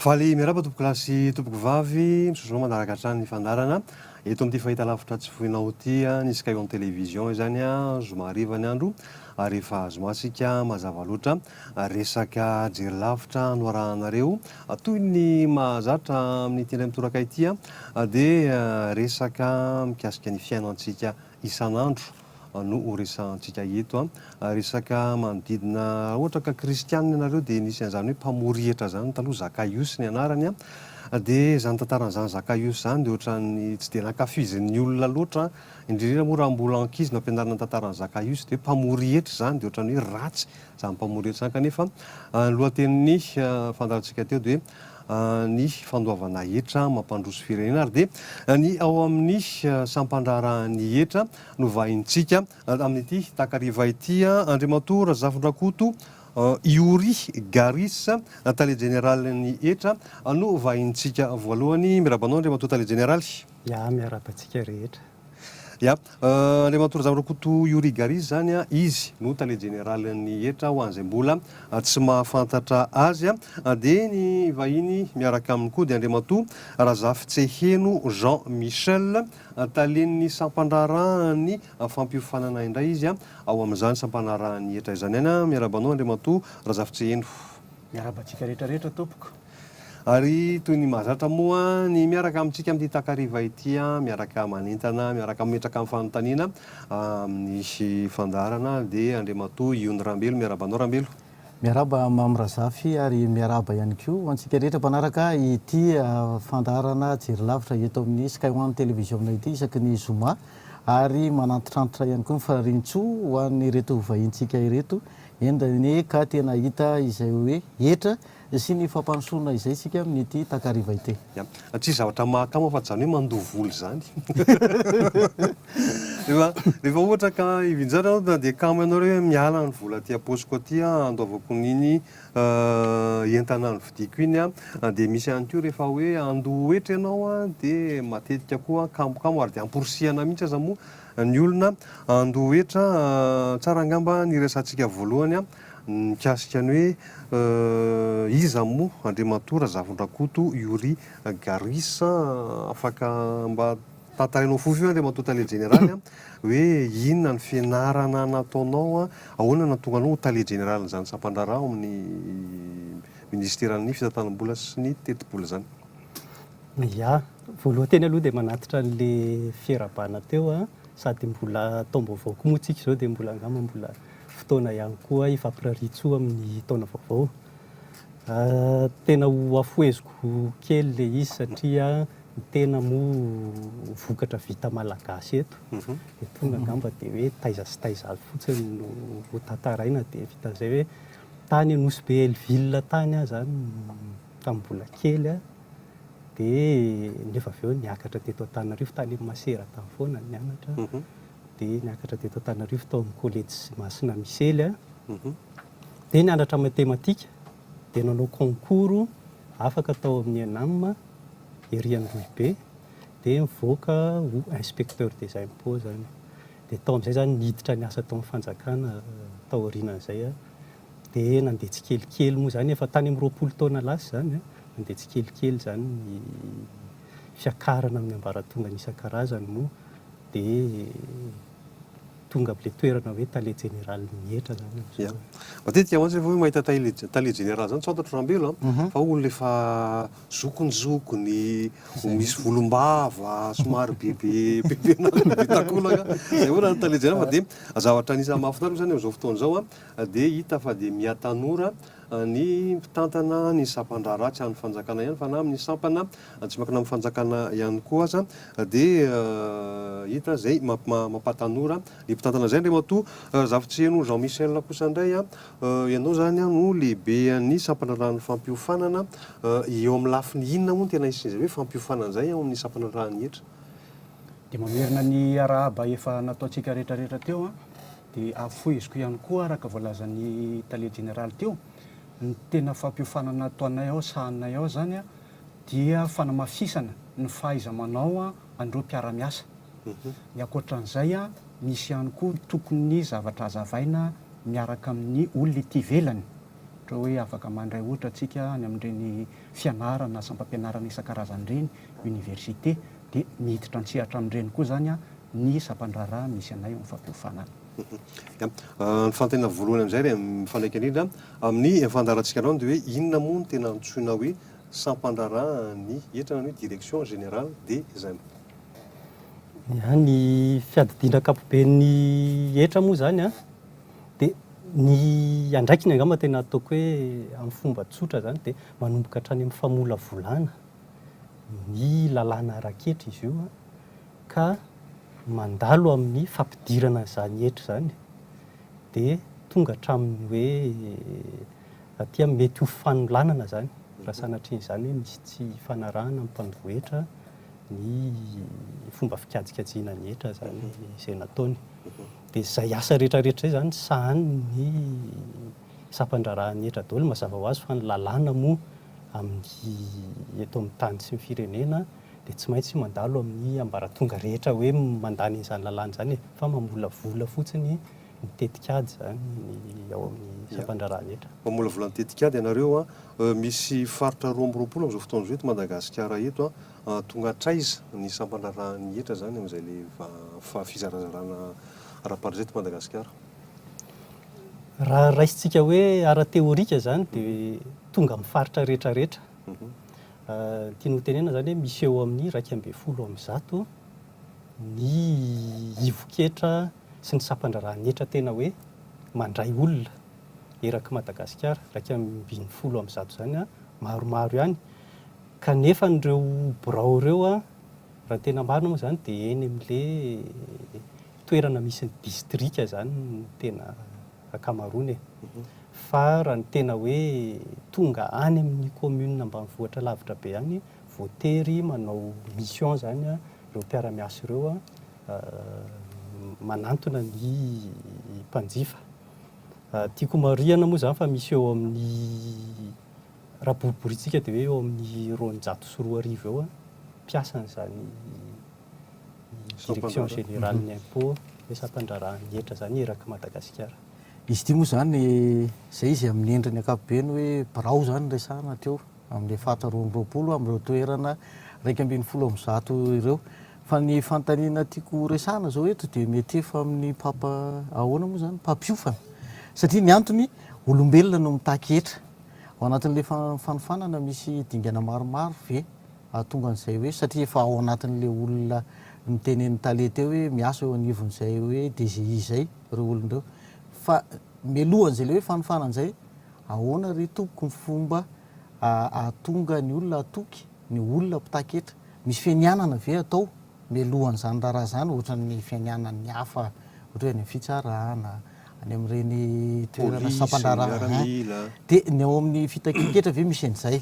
Faly miaraba tompoko lasy tompoko vavy misosonao manaraka hatrany ny fandarana eto amin'ity fahita lavitra tsy fohinao ity nisy eo amin'ny télévision izany zoma hariva ny andro rehefa zomasika mazava loatra resaka jery lavitra noarahanareo toy ny mahazatra amin'ny tindray mitoraka ity dia resaka mikasika ny fiainantsika isan'andro no resantsika eto resaka manodidina ohatra ka kristianina ianareo dia nisy an'izany hoe mpamorihitra zany taloha Zakaios ny anarany dia zany tantaran'izany Zakaios zany dia ohatran'ny tsy dia nankafizin'ny olona loatra indrindra moa raha mbola ankizy no ampianarana tantaran'ny Zakaios dia mpamorihitra zany dia ohatran'ny hoe ratsy zany mpamorihitra zany kanefa lohatenin'ny fandarantsika teo dia ny fandoavana hetra mampandroso firenena ary dia ny ao amin'ny sampandrarahany hetra no vahintsika amin'ity takariva ity Andriamatoa Razafindrakoto Iory Garis tale général-ny hetra no vahintsika voalohany. Mirabanao Andriamatoa tale généraly. Ya miarabantsika rehetra. Ya Andriamatoa Razafindrakoto Iory Garis zany izy no tale général-ny hetra ho an'izay mbola tsy mahafantatra azy dia ny vahiny miaraka aminy koa dia Andriamatoa Razafitseheno Jean Michel talen'ny sampandrarahany fampiofanana indray izy ao amin'izany sampandrarahany hetra izany any. Miarabanao Andriamatoa Razafitseheno. Miarabantsika rehetrarehetra tompoko. Ary toy ny mahazatra moa ny miaraka amintsika amin'ity takariva ity miaraka manentana miaraka metraka amin'ny fanontaniana amin'ny fandarana dia Andriamatoa Iony Rambelo. Miarabanao Rambelo. Miaraba Mamy Razafy ary miaraba ihany koa antsika rehetra mpanaraka ity fandarana jery lavitra eto amin'ny Sky One télévision ity isaky ny zoma ary manantitrantitra ihany koa mifarintso ho an'ny reto vahintsika ireto endany ka tena hita izay hoe hetra sy ny fampanosorana izay sika amin'ity takariva ity. Tsy zavatra mahakamo fa zany hoe mandovo olo zany. Rehefa ohatra ka hivinjara dia kamo ianao hoe miala ny vola aty aposiko aty andoavako n'iny entana ny vidiko iny dia misy ihany koa rehefa hoe andoha hetra ianao dia matetika koa kamokamo ary dia amporisihana mihitsy aza moa ny olona andoha hetra. Tsara angamba ny resantsika voalohany mikasika ny hoe iza moa Andriamatoa Razafindrakoto Iory Garis afaka mba tantarainao fofo io Andriamatoa tale généraly hoe inona ny fianarana nataonao ahoana nahatonga anao ho tale généraly zany sampandraraha ao amin'ny ministéran'ny fitantanam-bola sy ny teti-bola zany. Ya voalohany teny aloha dia manatitra an'le fierabana teo sady mbola taom-baovao koa moa tsika izao dia mbola angamba mbola fotoana ihany koa hifampiraritsoa amin'ny taona vaovao. Tena ho afoeziko kely le izy satria tena moa vokatra vita malagasy eto. Tonga angamba dia hoe taiza sy taiza fotsiny no tantaraina dia vitan'izay hoe tany Nosy be Elville tany zany tamin'ny mbola kely dia nefa avy eo niakatra teto Antananarivo tany Masera tany foana nianatra dia niakatra teto Antananarivo tao amin'ny collège Masina Misely dia nianatra matematika dia nanao concours afaka tao amin'ny ENAM ery Andohibe dia mivoaka ho inspecteur des impôts zany dia tao amin'izay zany niditra niasa tao amin'ny fanjakana tao aorianan'izay dia nandeha tsikelikely moa zany efa tany amin'ny 20 taona lasa zany nandeha tsikelikely zany ny fiakarana amin'ny ambaratonga isan-karazany moa dia tonga amin'ilay toerana hoe tale général mihetra zany. Matetika mantsy rehefa hoe mahita tale général zany tsy fantatro Rambelo fa olona efa zokonizokony misy volombava somary bebe betakolaka zay hoe tale général fa dia zavatra anisany mahafinaritra zany amin'izao fotoana izao dia hita fa dia miha-tanora ny mpitantana ny sampandraraha tsy amin'ny fanjakana ihany fa na amin'ny sampana tsy makina amin'ny fanjakana ihany koa aza dia hita zay mampatanora ny mpitantana zay. Andriamatoa Razafitseheno Jean Michel kosa indray ianao zany no lehibe ny sampandrarahan'ny fampiofanana eo amin'ny lafiny inona moa tena isin'izay hoe fampiofanana zay ao amin'ny sampandrarahany hetra. Dia mamerina ny arahaba efa nataontsika rehetrarehetra teo dia afoiziko ihany koa araka voalazan'ny tale général teo ny tena fampiofanana ataonay ao sahanay ao zany dia fanamafisana ny fahaiza manao andreo mpiara-miasa. Ny ankoatran'izay misy ihany koa tokony zavatra hazavaina miaraka amin'ny olona ety ivelany ohatra hoe afaka mandray ohatra atsika any amin'ireny fianarana sampampianarana isan-karazany ireny université dia miditra antsehatra amin'ireny koa zany a ny sampandraraha misy anay amin'ny fampiofanana. Ny fantena voalohany amin'izay re mifanaiky indrindra amin'ny fandarantsika anao dia hoe inona moa no tena antsoina hoe sampandraraha ny etrana hoe direction générale des impôts. Ny fiadidiana ankapoben'ny etra moa zany a dia ny andraikiny angamba tena ataoko hoe amin'ny fomba tsotra zany dia manomboka hatrany amin'ny famolavolana ny lalàna raketra izy io ka mandalo amin'ny fampidirana izany etra zany dia tonga hatramin'ny hoe aty mety ho fanolanana zany raha sanatria izany hoe misy tsy fanarahana amin'ny mpandoetra ny fomba fikajikajiana ny etra zany izay nataony. Dia izay asa rehetrarehetra izay zany sahany ny sampandrarahan'ny etra daholo mazava ho azy fa ny lalàna moa amin'ny eto amin'ny tany sy ny firenena dia tsy maintsy mandalo amin'ny ambaratonga rehetra hoe mandany an'izany lalàna izany fa mamolavola fotsiny ny tetikady zany ao amin'ny sampandrarahan'ny etra. Mamolavola ny tetikady ianareo misy faritra 2 amin'izao fotoana izao eto Madagasikara eto tonga hatraiza ny sampandrarahan'ny etra zany amin'izay le fizarazarana ara-parizeto Madagasikara. Raha raisitsika hoe ara-teorika zany dia tonga amin'ny faritra rehetrarehetra. Tiany ho tenena zany hoe misy eo amin'ny 200 ny ivo-ketra sy ny sampandrarahan'ny etra tena hoe mandray olona eraky Madagasikara 220 zany maromaro ihany. Kanefa n'ireo birao ireo raha tena marina moa zany dia eny amin'ilay toerana misy ny distrika zany no tena akamaroany fa raha ny tena hoe tonga any amin'ny commune ambanivohitra lavitra be any voatery manao mission zany ireo mpiara-miasa ireo manantona ny mpanjifa. Tiako marihana moa zany fa misy eo amin'ny raha boriboritsika dia hoe eo amin'ny 240 eo mpiasan'izany direction générale ny impôt hoe sampandrarahan'ny etra zany eraky Madagasikara. Izy ity moa zany izay izy amin'ny endriny ankapobeny hoe birao zany resahana teo amin'ilay faritra 220 amin'ireo toerana 220 ireo. Fa ny fantaniana tiako resahana zao eto dia mety efa amin'ny papa ahoana moa zany mpampiofana satria ny antony olombelona no mitaky etra ao anatin'ilay fanofanana misy dingana maromaro ve tonga an'izay hoe satria efa ao anatin'ilay olona mitenen'ny tale teo hoe miasa eo anivon'izay hoe DGI izay ireo olon'ireo fa mialohan'izay le hoe fanofanan'izay ahoana ry tompoko ny fomba ahatonga ny olona atoky ny olona mpitaky etra misy fianianana ve atao mialohan'izany raharaha zany ohatran'ny fianianan'ny hafa ohatra hoe ny fitsarana any amin'ireny toerana sampandraraha dia ny ao amin'ny fitakian-ketra ve misy an'izay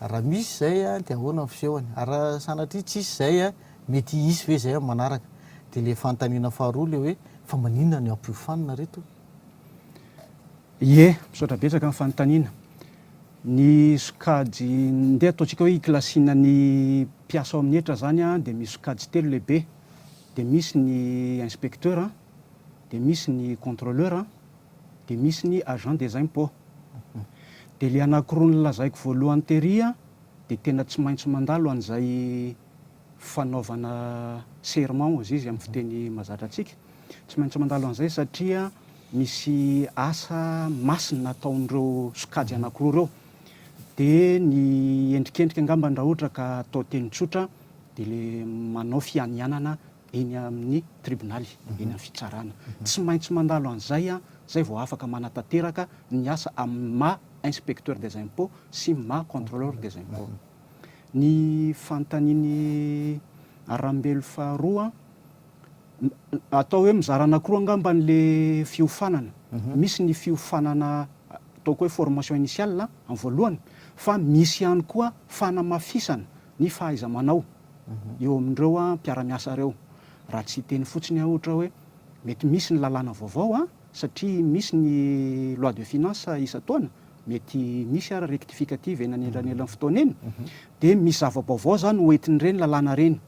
raha misy izay dia ahoana ny fisehony raha sanatria tsisy izay mety hisy ve izay manaraka dia le fantaniana faharoa le hoe fa maninona ny ampiofanina reto. Ie, misaotra betsaka ny fanontaniana. Ny sokajy ndeha ataontsika hoe iklasiana ny mpiasa ao amin'ny etra zany dia misy sokajy 3 lehibe dia misy ny inspecteur dia misy ny contrôleur dia misy ny agent des impôts. Dia le anankiroa nolazaiko voalohany tery dia tena tsy maintsy mandalo an'izay fanaovana serment ozy izy amin'ny fiteny mazatra antsika tsy maintsy mandalo an'izay satria misy asa masina nataon'ireo sokajy anankiroa ireo dia ny endrikendrika angamba raha ohatra ka atao teny tsotra dia le manao fianianana eny amin'ny tribonaly eny amin'ny fitsarana tsy maintsy mandalo an'izay zay vao afaka manatanteraka ny asa amin'ny ma inspecteur des impôts sy ma contrôleur des impôts. Ny fantaniny arambelo faharoa atao hoe mizara anankiroa angamba n'le fiofanana misy ny fiofanana ataoko hoe formation initiale amin'ny voalohany fa misy ihany koa fanamafisana ny fahaiza-manao eo amin'ireo mpiara-miasa ireo raha tsy teny fotsiny ohatra hoe mety misy ny lalàna vaovao satria misy ny loi de finance isa-taona mety misy ara rectificative eny an'elan'elan'ny fotoana eny dia misy zava-baovao zany hoentin'ireny lalàna reny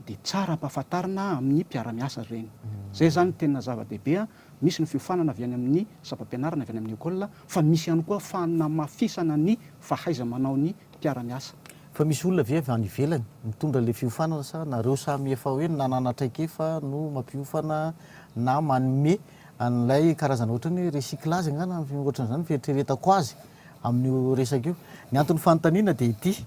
dia tsara ampahafantarina amin'ny mpiara-miasa ireny. Zay zany tena zava-dehibe misy ny fiofanana avy any amin'ny sapam-pianarana avy any amin'ny école fa misy ihany koa fanamafisana ny fahaiza manao ny mpiara-miasa. Fa misy olona avy any ivelany mitondra le fiofanana sa nareo samy efa hoe nananatraikefa no mampiofana na manome an'ilay karazana ohatrany hoe recyclage angana ohatran'izany fieritreretako azy amin'io resaka io. Ny antony fanontaniana dia ity: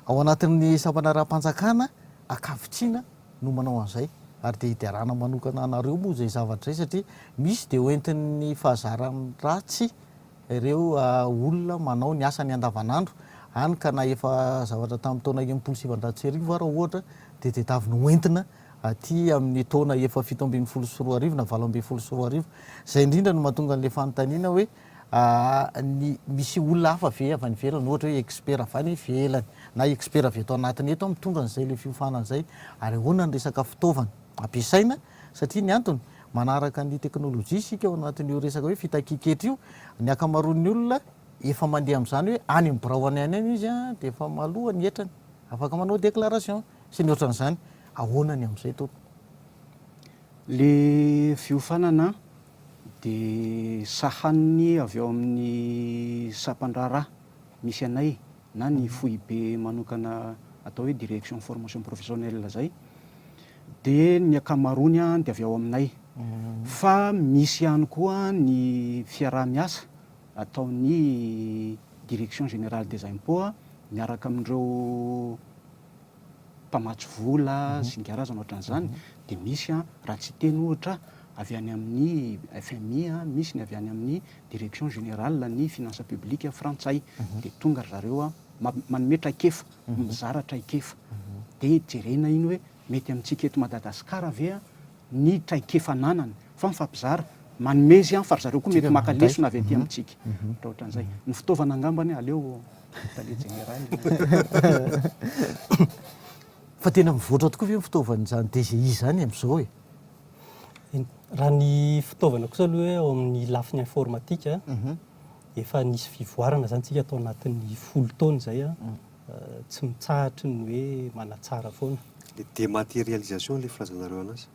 ao anatin'ny sampanaram-panjakana akavitsiana no manao an'izay ary dia hidiarana manokana anareo moa zay zavatra izay satria misy dia hoentin'ny fahazarany ratsy ireo olona manao ny asany andavanandro any ka na efa zavatra tamin'ny taona 1970 raha ohatra dia tadiavina hoentina aty amin'ny taona efa 724 na 724 zay indrindra no mahatonga an'ilay fanontaniana hoe ny misy olona hafa ve avy any ivelany ohatra hoe expert avy any ivelany na expert avy eto anatiny eto mitondra an'izay le fiofanana izay ary ahoana ny resaka fitaovana ampiasaina satria ny antony manaraka ny teknôlôjia isika ao anatin'io resaka hoe fitakiketra io ny akamaroan'ny olona efa mandeha amin'izany hoe any amin'ny biraony any any izy dia efa maloha ny entrany afaka manao déclaration sy ny ohatran'izany. Ahoana ny amin'izay to? Le fiofanana dia sahaniny avy eo amin'ny sapan-draharaha misy anay na ny foibe manokana atao hoe direction formation professionnelle zay dia ny akamaroany dia avy ao aminay fa misy ihany koa ny fiaraha-miasa ataon'ny direction générale des impôts miaraka amin'ireo mpamatsy vola sy ny karazana ohatran'izany dia misy raha tsy teny ohatra avy any amin'ny FMI misy ny avy any amin'ny direction générale ny finance publique frantsay dia tonga zareo manome traikefa mizara traikefa dia jerena iny hoe mety amintsika eto Madagasikara ve ny traikefa nanany fa mifampizara manome izy fa zareo koa mety maka lesona avy aty amintsika raha ohatran'izay. Ny fitaovana angambany aleo tale général fa tena mivoatra tokoa ve fitaovana izany DGI zany amin'izao e? Raha ny fitaovana kosa aloha hoe ao amin'ny lafiny informatika efa nisy fivoarana zany tsika atao anatin'ny 10 taona zay tsy mitsahatry ny hoe manatsara foana. Le dématérialisation le filazanareo anazy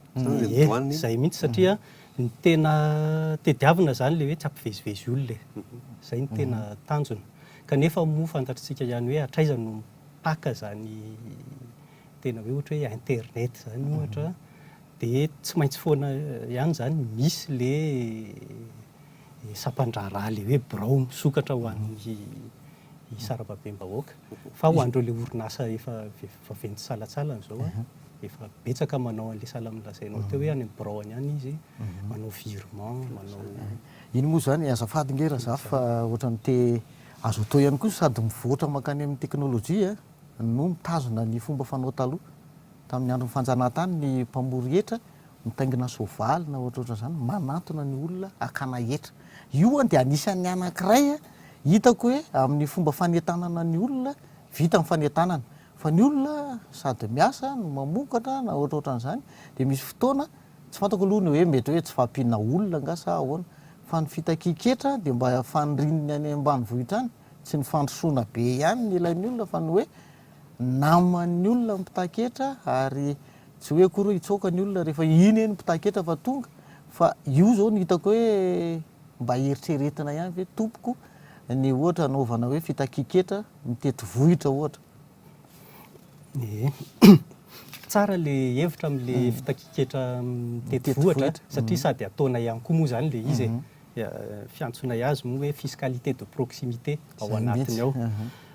zay mihitsy satria ny tena tediavina zany le hoe tsy ampivezivezy olona zay ny tena tanjona kanefa moa fantatritsika ihany hoe hatraiza no mpaka zany tena hoe ohatra hoe internet zany ohatra dia tsy maintsy foana ihany zany misy le sapan-draharaha le hoe birao misokatra ho an'ny sarababem-bahoaka fa ho andreo le orinasa efa vaventy salatsalany zao efa betsaka manao an'le salamilazainao teo hoe any amin'ny biraony any izy manao virement manao iny moa zany azafady ngera za fa ohatran'ny te azo atao ihany koa sady mivoatra makany amin'ny teknôlôjia no mitazona ny fomba fanao taloha tamin'ny andron'ny fanjanahantany ny mpamory hetra mitaingina soavaly na ohatrohatran'izany manantona ny olona akana hetra io dia anisan'ny anankiray hitako hoe amin'ny fomba fanetanana ny olona vita amin'ny fanetanana fa ny olona sady miasa no mamokatra na ohatrohatran'izany dia misy fotoana tsy fantako aloha ny hoe mety hoe tsy fahampiana olona nga sa ahoana fa ny fitakiketra dia mba fanirininy any ambanivohitra any tsy ny fandrosoana be ihany ny ilain'ny olona fa ny hoe naman'ny olona mipitaketra ary tsy hoe akory hitsoaka ny olona rehefa iny eny mipitaketra fa tonga fa io zao ny hitako hoe mba heritreretina ihany hoe tompoko ny ohatra anaovana hoe fitakiketra mitety vohitra ohatra. Tsara le hevitra amin'le fitakiketra mitety vohatra satria sady ataona ihany koa moa zany le izy fiantsona azy moa hoe fiscalité de proximité ao anatiny ao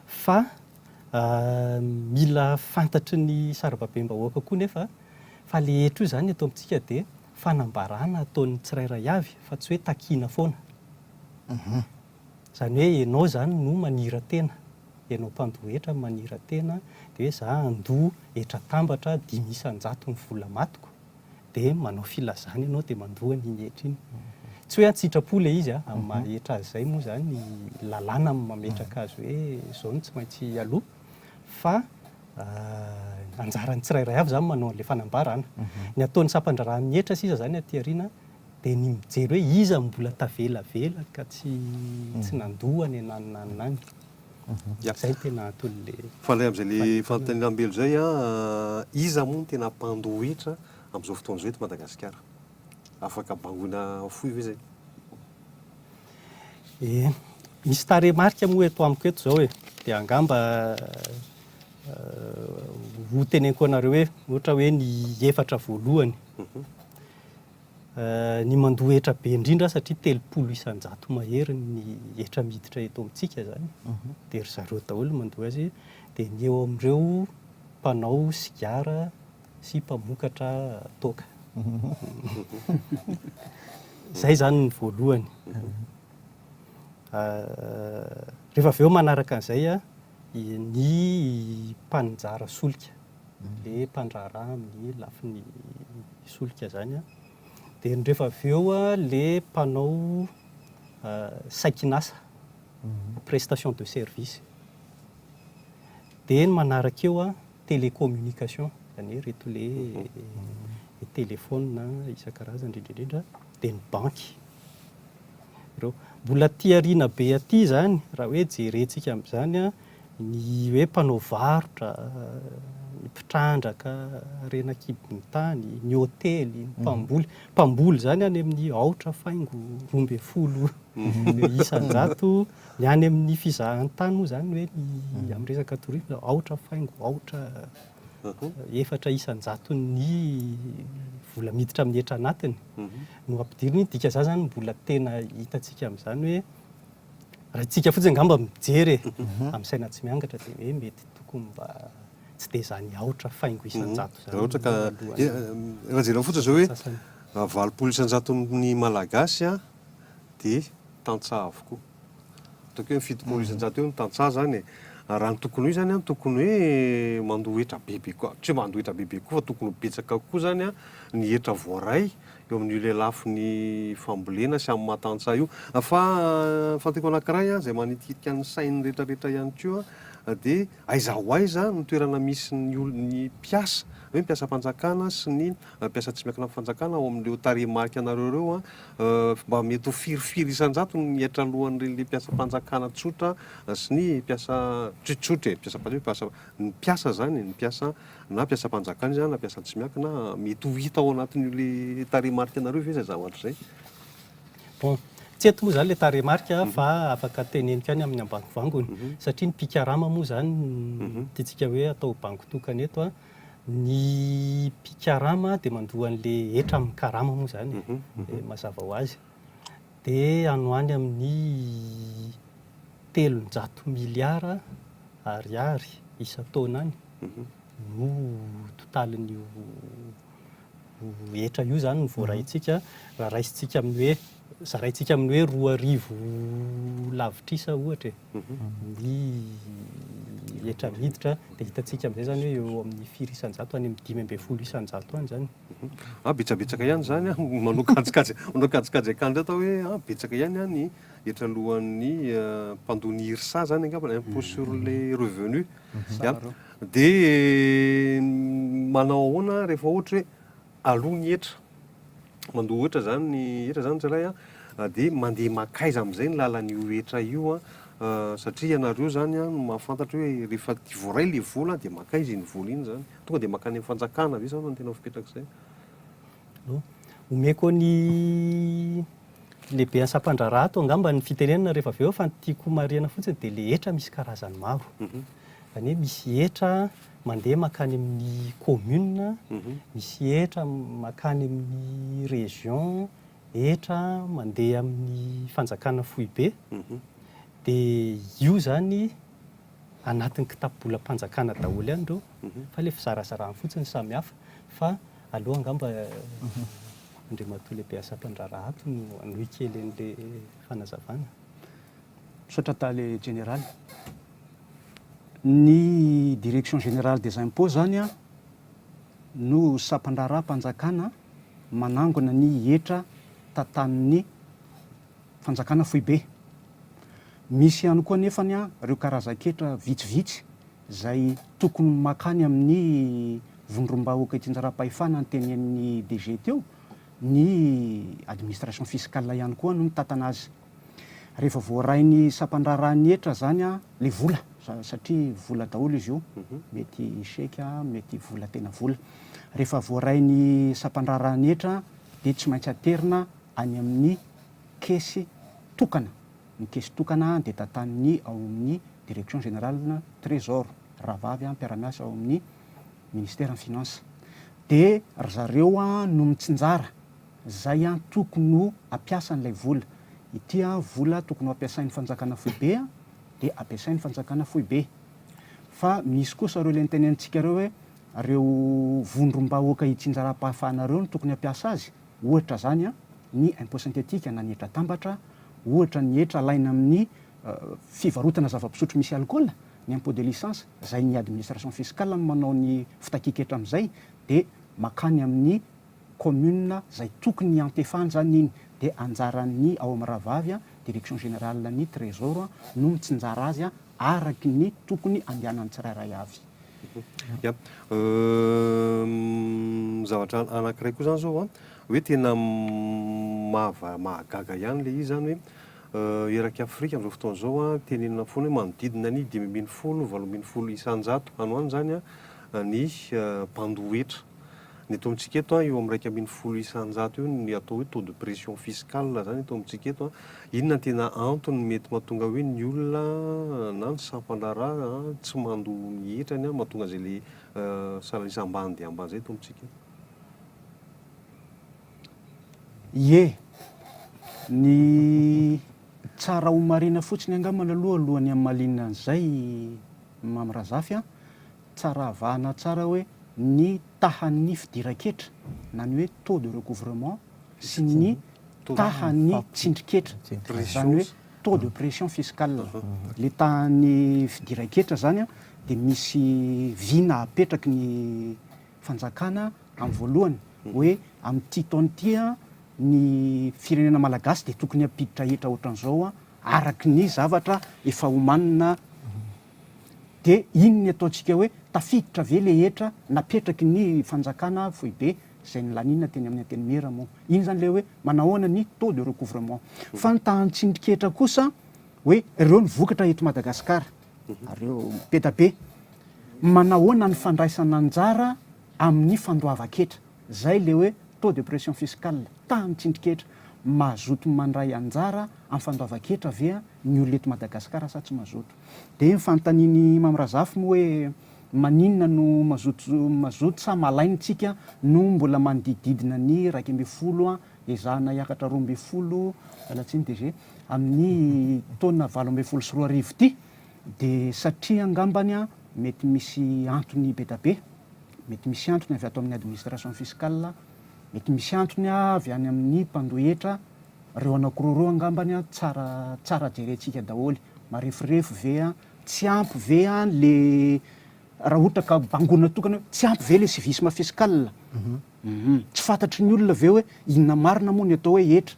fa mila fantatry ny sarababem-bahoaka koa nefa fa le hetra io zany atao amintsika dia fanambarana ataon'ny tsirairay avy fa tsy hoe takiana foana zany hoe ianao zany no manira tena ianao mpandohetra manira tena dia hoe za andoha hetra tambatra 500 ny vola matoko dia manao filazana ianao dia mandoha ny hetra iny tsy hoe antsitrapo le izy amin'ny mahetra azy zay moa zany ny lalàna mametraka azy hoe zao no tsy maintsy aloha fa anjarany tsirairay avy zany manao an'le fanambarana ny ataon'ny sapan-draharaha mihetra sisa zany aty aoriana dia ny mijery hoe iza mbola tavelavela ka tsy nandoha ny naninany zay tena atolon'le fa lay amin'izay le fanontanianambelo zay iza moa no tena mpandohitra amin'izao fotoana izao eto Madagasikara? afaka bangoina foy ve zay? Misy taremarika moa eto amiko eto zao dia angamba ho teneniko anareo hoe ohatra hoe ny efatra voalohany ny mandohetra be indrindra satria 300 isan-jato mahery ny hetra miditra eto amintsika zany dia ry zareo daholo mandoha azy dia ny eo amin'ireo mpanao sigara sy mpamokatra toaka. Zay zany ny voalohany. Rehefa avy eo manaraka an'izay ny mpanjara solika, le mpandraharaha amin'ny lafin'ny solika zany dia rehefa avy eo le mpanao saikinasa, prestation de service, dia ny manaraka eo télécommunication, zany hoe reto le telefona isan-karazany indrindra dia ny banky. Ireo mbola tiariana be aty zany raha hoe jerentsika amin'izany ny hoe mpanao varotra, ny mpitrandraka, renan-kibon'tany, ny hôtely, ny mpamboly zany any amin'ny 240 isan-jato, ny any amin'ny fizahan-tany moa zany hoe ny amin'ny resaka tourisme 4 isan-jato ny vola miditra amin'ny hetra anatiny. No ampidiriny dika zany zany mbola tena hitantsika amin'izany hoe raha tsika fotsiny angamba mijery amin'ny saina tsy miangatra dia hoe mety tokony mba tsy dia zany 4 isan-jato zany. Raha ohatra ka raha jerena fotsiny zao hoe 80 isan-jato ny malagasy dia tantsaha avokoa. Ataoko hoe 70 isan-jato eo ny tantsaha zany raha ny tokony hoe zany tokony hoe mandohetra bebe koa, tsy mandohetra bebe koa fa tokony betsaka koa zany ny hetra voaray eo amin'io lafin'ny fambolena sy amin'ny matantsaha io. Fa fantako anankiray izay manitikitika ny sainy rehetrarehetra ihany koa dia aiza ho aiza ny toerana misy ny mpiasa, hoe mpiasam-panjakana sy ny mpiasa tsy miankina amin'ny fanjakana ao amin'ireo tarehimarika anareo ireo mba mety ho firy isan-jato ny hetra alohan'ireny le mpiasam-panjakana tsotra sy ny mpiasa tsotsotra ny mpiasa zany, ny mpiasa na mpiasam-panjakana zany na mpiasa tsy miankina mety ho hita ao anatin'io tarehimarika anareo ve zay zavatra zay? Bon, tsy eto moa zany le tarehimarika fa afaka teneniko ihany amin'ny ambangivangony satria ny pikarama moa zany tiantsika hoe atao bango tokana eto ny pikarama dia mandoa an'le hetra amin'ny karama moa zany mazava ho azy dia any hoany amin'ny 300 miliara ariary isan-taona any no totalin'io hetra io zany ny voaraintsika raha raisitsika amin'ny hoe zaraintsika amin'ny hoe 2,000 lavitrisa ohatra ny hetra miditra dia hitantsika amin'izay zany hoe eo amin'ny 4 isan-jato any amin'ny 5 isan-jato any zany. Betsabetsaka ihany zany manao kajikajy akany atao hoe betsaka ihany ny hetra alohan'ny mpandony IRSA zany angamba impôt sur les revenus dia manao ahoana rehefa ohatra hoe aloha ny hetra mandoa ohatra zany ny hetra zany jalay dia mandeha makaiza amin'izay ny lalan'io hetra io satria ianareo zany no mahafantatra hoe rehefa voaray le vola dia makaiza iny vola iny zany tonga dia makany amin'ny fanjakana ve zany no tena fipetraka izay? Omeko ny lehibe an'sampandraraha ato angamba ny fitenenana rehefa avy eo fa ny tiako marihana fotsiny dia le hetra misy karazany maro. Zany hoe misy hetra mandeha makany amin'ny commune, misy hetra makany amin'ny région, hetra mandeha amin'ny fanjakana foibe. Dia io zany anatin'ny kitapolam-panjakana daholo ihany ireo fa le fizarazarahany fotsiny samy hafa fa aloha angamba andriamatoa lehibe an'sampandraraha ato no anohy kely an'le fanazavana. Misaotra tale général. Ny direction générale des impôts zany no sampandraraha-mpanjakana manangona ny hetra tantanin'ny fanjakana foibe. Misy ihany koa nefany ireo karazan-ketra vitsivitsy izay tokony makany amin'ny vondrom-bahoaka tsinjaram-pahefana ny tenen'ny DG teo, ny administration fiscale ihany koa no mitantana azy. Rehefa voarainy sampandrarahan'ny hetra zany le vola satria vola daholo izy io, mety chèque, mety vola tena vola. Rehefa voarainy sampandrarahan'ny hetra dia tsy maintsy aterina any amin'ny kesy tokana. Ny kesy tokana dia tantanin'ny ao amin'ny direction générale trésor, raha vavy mpiara-miasa ao amin'ny ministère en finance. Dia ry zareo no mitsinjara zay tokony ho ampiasa n'ilay vola. Ity vola tokony ho ampiasain'ny fanjakana foibe dia ampiasain'ny fanjakana foibe. Fa misy kosa ireo ilay nitenenitsika ireo hoe ireo vondrom-bahoaka hitsinjaram-pahafahana ireo no tokony ampiasa azy. Ohatra zany ny impôt synthétique na ny hetra tambatra, ohatra ny hetra alaina amin'ny fivarotana zava-pisotro misy alcool, ny impôt de licence, zay ny administration fiscale no manao ny fitakiketra amin'izay, dia makany amin'ny commune zay tokony antefany zany iny, dia anjaran'ny ao amin'ny rahavavy direction générale ny trésor no mitsinjara azy araky ny tokony andehanany tsirairay avy. Ya, zavatra anankiray koa zany zao hoe tena mahagaga ihany le izy zany hoe eraky Afrika amin'izao fotoana zao tenenina foana hoe manodidina ny 5,810 isan-jato any hoany zany ny mpandohetra. Ny eto amintsika eto eo amin'ny 1,10 isan-jato eo ny atao hoe taux de pression fiscale zany eto amintsika eto. Inona tena antony mety mahatonga hoe ny olona na ny sampam-draharaha tsy mandoa mihetrany mahatonga zay le salalisa ambany dia ambany zay eto amintsika. Ie, ny tsara ho marina fotsiny angambana alohan'ny amin'ny malinina an'izay Mamrazafy tsara avahana tsara hoe ny tahan'ny fidiran-ketra na ny hoe taux de recouvrement sy ny tahan'ny tsindrin-ketra, zany hoe taux de pression fiscale. Le tahan'ny fidiran-ketra zany dia misy vina apetraky ny fanjakana amin'ny voalohany hoe amin'ity taona ity ny firenena malagasy dia tokony hampiditra hetra ohatran'izao araky ny zavatra efa homanina. Dia iny ny ataontsika hoe tafiditra ve le hetra napetraky ny fanjakana foibe, zay ny laninina teny amin'ny anteny mera moa. Iny zany le hoe manahoana ny taux de recouvrement. Fa ny tahan-tsindrin-ketra kosa hoe ireo ny vokatra eto Madagasikara, ireo be da be, manahoana ny fandraisana anjara amin'ny fandoavan-ketra, zay le hoe taux de pression fiscale. Tahan-tsindrin-ketra mazoto mandray anjara amin'ny fandoavan-ketra ve ny olona eto Madagasikara sa tsy mazoto. Dia nyfanontaniany Mamrazafy moa hoe maninona no mazoto sa malainitsika no mbola manodididina ny 1,10 ezahana hiakatra 12 alatsiny DG amin'ny taona 17 sy 2 arivo ity. Dia satria angambany mety misy antony be da be, mety misy antony avy ato amin'ny administration fiscale, mety misy antony avy any amin'ny mpandohetra, ireo anankiroa angambany tsara jerentsika daholo. Marefirefo ve tsy ampy ve le raha ohatra ka bangona tokana hoe tsy ampy ve le civisme fiscale. Tsy fantatry ny olona ve hoe inona marina moa ny atao hoe hetra,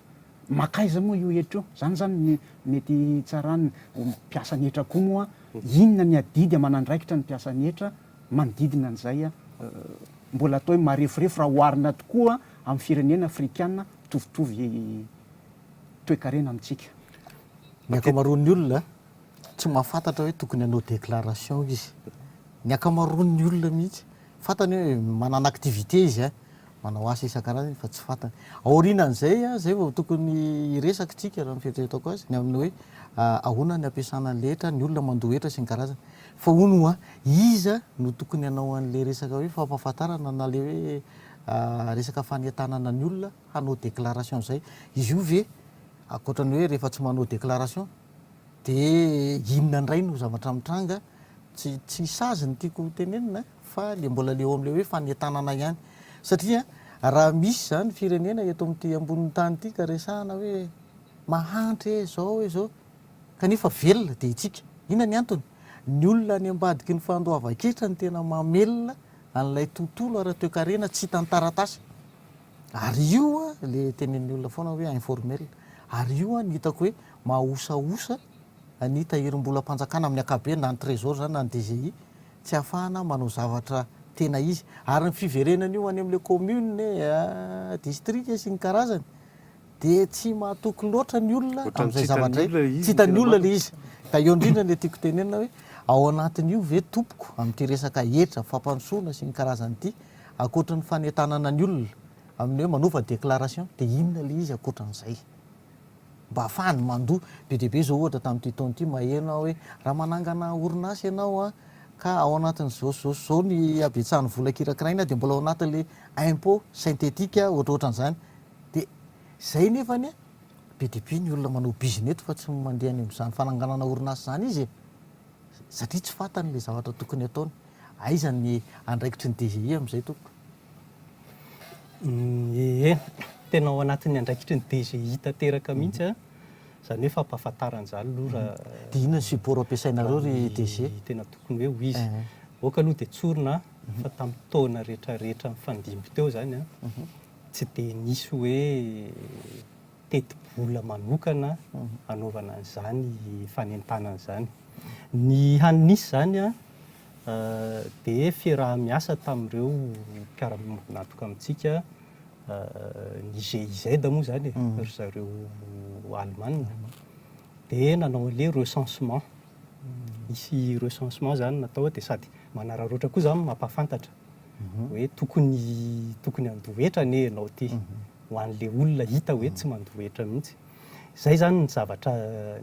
makaiza moa io hetra io, zany mety tsarany mpiasa ny hetra koa moa inona ny adidy amanandraikitra ny mpiasa ny hetra manodidina an'izay mbola atao hoe marefirefo raha oharina tokoa amin'ny firenena afrikana tovitovy toe-karena amintsika. Ny ankamaroan'ny olona tsy mahafantatra hoe tokony hanao déclaration izy. Ny ankamaroan'ny olona mihitsy fantany hoe manana activité izy manao asa isan-karazany fa tsy fantany. Aorianan'izay zay vao tokony iresaka tsika raha mifetretako azy ny amin'ny hoe ahoana ny ampiasana ny letra ny olona mandohetra sy ny karazany. Fa hono iza no tokony hanao an'le resaka hoe fampahafantarana na le hoe resaka fanentanana ny olona hanao déclaration zay. Izy io ve akoatrany hoe rehefa tsy manao déclaration dia inona indray no zavatra mitranga, tsy sazy ny tiako tenenina fa le mbola leo amin'le hoe fanentanana ihany. Satria raha misy zany firenena eto amin'ity ambonin'ny tany ity ka resahana hoe mahantry zao kanefa velona dia itsika inona ny antony? Ny olona any ambadiky ny fandoavan-ketra ny tena mamelona an'ilay tontolo ara-toe-karena tsy hitany taratasy. Ary io le tenen'ny olona foana hoe informel. Ary io ny hitako hoe mahosahosa ny tahirim-bola mpanjakana amin'ny ankapobeny na ny trésor zany na ny DGI tsy ahafahana manao zavatra tena izy. Ary ny fiverenana io any amin'ilay commune district sy ny karazany dia tsy mahatoky loatra ny olona amin'izay zavatra tsy hitan'ny olona le izy. Ka eo indrindra le tiako tenenina hoe ao anatin'io ve tompoko amin'ity resaka hetra fampandrosoana sy ny karazany ity akoatra ny fanentanana ny olona amin'ny hoe manova déclaration dia inona le izy akoatran'izay mba hahafahany mandoa be deaibe zao ohatra tamin'ity taonyity maheno hoe raha manangana orinasy ianao a ka ao anatin'zao ny abetsahany vola kirakiraina dia mbola ao anatin'le impôt synthétique ohatraohatran'izany dia zay nefany a be deaibe ny olona manao business fa tsy mandeha any amin'izany fananganana orinasy zany izy satria tsy fantany le zavatra tokony ataony aizany andraikitry ny DGI amin'izay toko tena ao anatin'ny andraikitry ny DGI tanteraka mihitsy a zany hoe fampahafantaran'izany aloha raha dia inona ny support ampiasainareo ry DG tena tokony hoe ho izy oka aloha dia tsorina fa tamin'ny taona rehetrarehetra mifandimby teo zany a tsy dia nisy hoe teti-bola manokana anaovana an'izany fanentanana izany ny hanisy zany a dia fiaraha-miasa tamin'ireo mpiara-natoka amintsika ny GIZ moa zany ry zareo Allemagne dia nanao le recensement misy recensement zany natao dia sady manararoatra koa zany mampahafantatra hoe tokony andohetra ne ianao ty ho an'le olona hita hoe tsy mandohetra mihitsy zay zany ny zavatra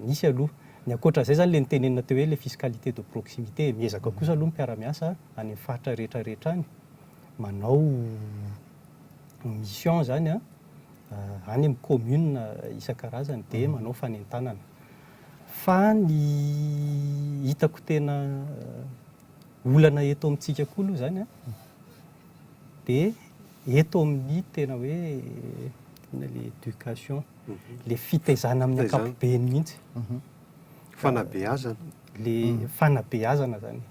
nisy aloha ny akoatran'izay zany le nitenenina teo hoe le fiscalité de proximité miezaka kosa aloha mpiara-miasa any amin'ny faritra rehetrarehetra any manao mission zany a any amin'ny commune isan-karazany dia manao fanentanana fa ny hitako tena olana eto amintsika koa aloha zany a dia eto amin'ny tena hoe le éducation le fitaizana amin'ny ankapobeny mihitsy fanabeazana le fanabeazana zany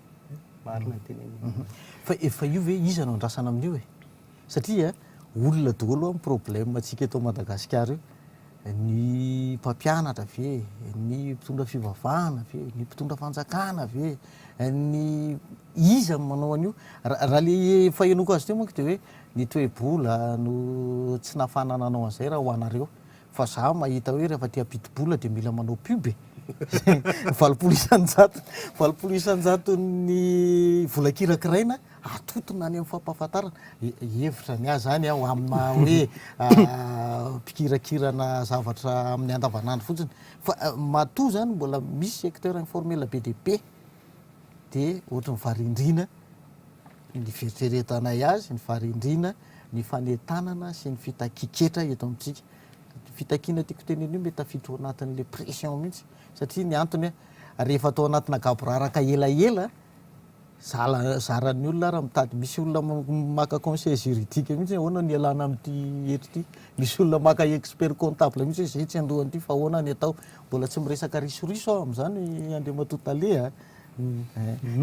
marina ny tenenina fa io ve izy anao andrasana amin'io e satria olona daholo amin'ny problème atsika eto Madagasikara io ny mpampianatra ve ny mpitondra fivavahana ve ny mpitondra fanjakana ve ny izy manao an'io raha le fahenoko azy teo manko dia hoe ny toe-bola no tsy nahafanana anao an'izay raha ho anareo fa za mahita hoe rehefa tia piti-bola dia mila manao pube valopolo isan-jato ny vola kirakiraina atotona any amin'ny fampahafantarana hevitra ny azy zany aho amina hoe mpikirakirana zavatra amin'ny andavanandro fotsiny fa matoa zany mbola misy secteur informel be deaibe dia ohatra ny varindrina ny fieritreretanay azy ny varindrina ny fanentanana sy ny fitakiketra eto amintsika fitakiana tiako teneny io mety afidro anatin'le pression mihitsy satria ny antony rehefa atao anatina gaboraraka elaela zaran'ny olona raha mitady misy olona maka conseil juridique mihitsy ahoana ny alana amin'ity etrity misy olona maka expert comptable mihitsy zay tsy andohan'ity fa ahoana ny atao mbola tsy miresaka risoriso aho amin'izany andeha matotale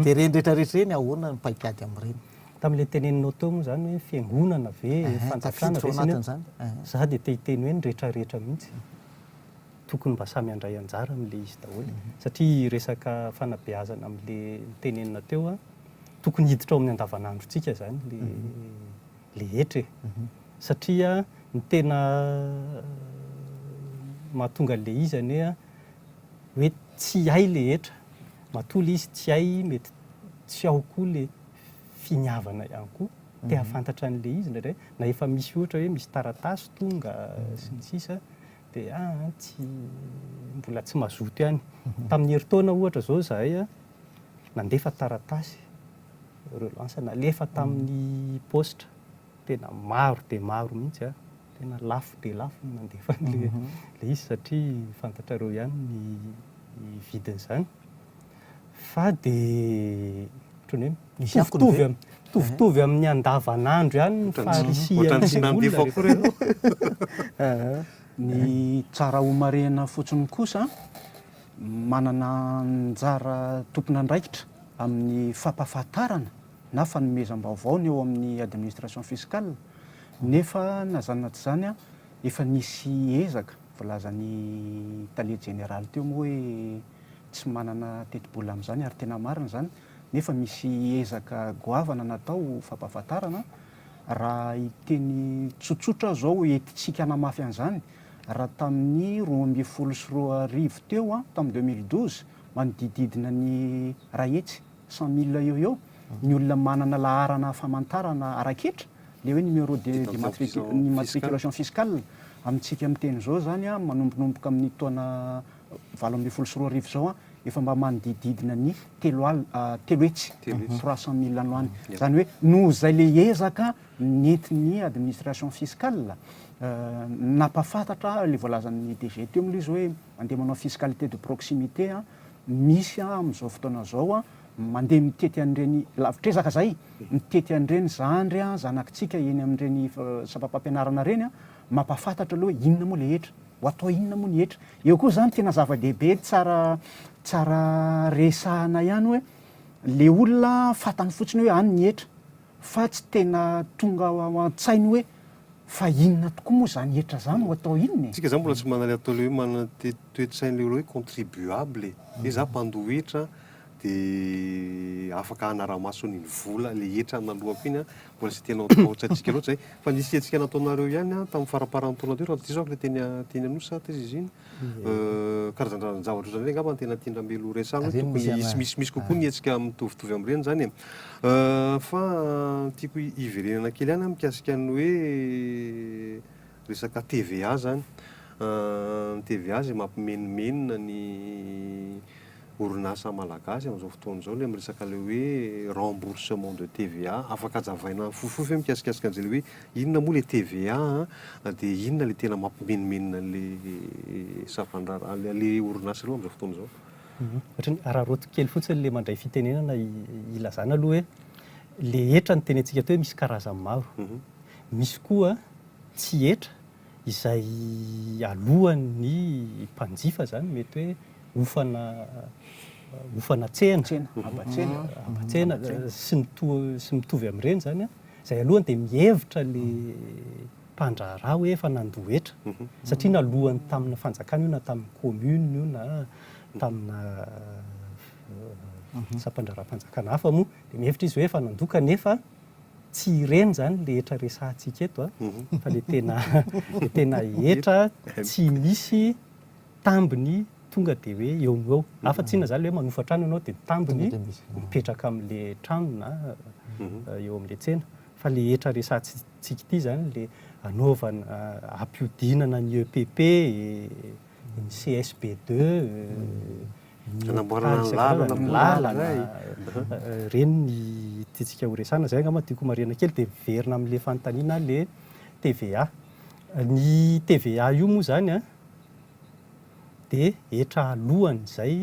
dia reny rehetrarehetra reny ahoana ny paikady amin'ireny tamin'le teneninao teo moa zany hoe fiangonana ve fanjakana anatin'izany za dia tehiteny hoe ny rehetrarehetra mihitsy tokony mba samy andray anjara amin'le izy daholo satria resaka fanabeazana amin'le tenenina teo a tokony hiditra ao amin'ny andavanandrontsika zany le hetra satria ny tena mahatonga le izy ane a hoe tsy hay le hetra matoa izy tsy hay mety tsy ao koa le finiavana ihany koa te hafantatra an'le izy ndray na efa misy ohatra hoe misy taratasy tonga sy ny sisa dia tsy mbola tsy mazoto ihany tamin'ny heritaona ohatra zao zahay a nandefa taratasy relance nalefa tamin'ny poste tena maro dia maro mihitsy a tena lafo dia lafo nandefa le izy satria fantatrareo ihany ny vidin'izany fa dia ohatrany hoe mitovitovy amin'ny andavanandro ihany ny farisian'olona ny tsara homarena fotsiny kosa manana anjara tompona andraikitra amin'ny fampahafantarana na fanomezam-baovao ny eo amin'ny administration fiscale nefa nazanona tsy zany a efa nisy ezaka volazany talie général teo moa hoe tsy manana teti-bola amin'izany ary tena marina zany nefa misy ezaka goavana natao fampahafantarana raha iteny tsotsotra zao etitsika namafy an'izany raha tamin'ny 2010 teo a tamin'ny 2012 manodididina ny rahetsy 100 000 eo ny olona manana laharana famantarana araketra le hoe numéro D'identification d'immatriculation fiscale amintsika amin'ny teny zao zany a manombonomboka amin'ny taona 2024 zao a efa mba manodididina ny telo hetsy 300 000 ano any zany hoe noho zay le ezaka nentin'ny administration fiscale napafantatra le voalazan'ny DG teo amin'le izy hoe mandeha manao fiscalité de proximité a misy a amin'izao fotoana zao a mandeha mitety an'ireny lavitrezaka zay mitety an'ireny zandry a zanakitsika eny amin'ireny sapapampianarana reny a mampafantatra aloha hoe inona moa le hetra ho atao inona moa ny hetra eo koa zany tena zava-dehibe tsara resahana ihany hoe le olona fantany fotsiny hoe any ny hetra fa tsy tena tonga an-tsainy hoe fa inona tokoa moa zany hetra zany ho atao inona tsika zany mbola tsy manale atao le hoe manana toetsainy le hoe contribuable e za mpandohetra dia afaka hanara-masony ny vola le hetra nalohako iny a mbola tsy tena taotsatsika loatra zay fa nisy hetsika nataonareo ihany a tamin'ny faraparany taona teo raha tsisy le teny anosa taiza izy iny karazan-zavatra zany angamba tena tiandramelo resahana hoe tokony misy kokoa ny hetsika mitovitovy amin'ireny zany fa tiako hiverenana kely ihany mikasika ny hoe resaka TVA zany ny TVA zay mampimenimenina ny orinasa malagasy amin'izao fotoana izao le miresaka le hoe remboursement de TVA afaka hazavaina fofofo hoe mikasikasika an'izay le hoe inona moa le TVA dia inona le tena mampimenimenina le safandrara le orinasa aloha amin'izao fotoana izao. Ohatrany araroto kely fotsiny le mandray fitenenana ilazana aloha hoe le hetra ny tenentsika teo hoe misy karazany maro. Misy koa tsy hetra izay alohan'ny mpanjifa zany mety hoe ofana tsena abatsena sy mitovy amin'ireny zany a izay alohany dia mihevitra le mpandraharaha hoe efa nandohetra satria nalohany tamina fanjakana io na tamin'ny commune io na tamina sampandraram-panjakana hafa moa dia mihevitra izy hoe efa nandoka nefa tsy ireny zany le hetra resahantsika eto fa le tena hetra tsy misy tambiny tonga dia hoe eo no eo afa-tsiana zany le hoe manofa trano ianao dia tambiny mipetraka amin'le trano na eo amin'le tsena fa le hetra resahantsika ity zany le anaovana ampiodinana ny EPP ny CSB2 lalana reny ny tiantsika ho resahana zay angamba tiako marina kely dia miverina amin'le fanontaniana le TVA ny TVA io moa zany a dia hetra alohany izay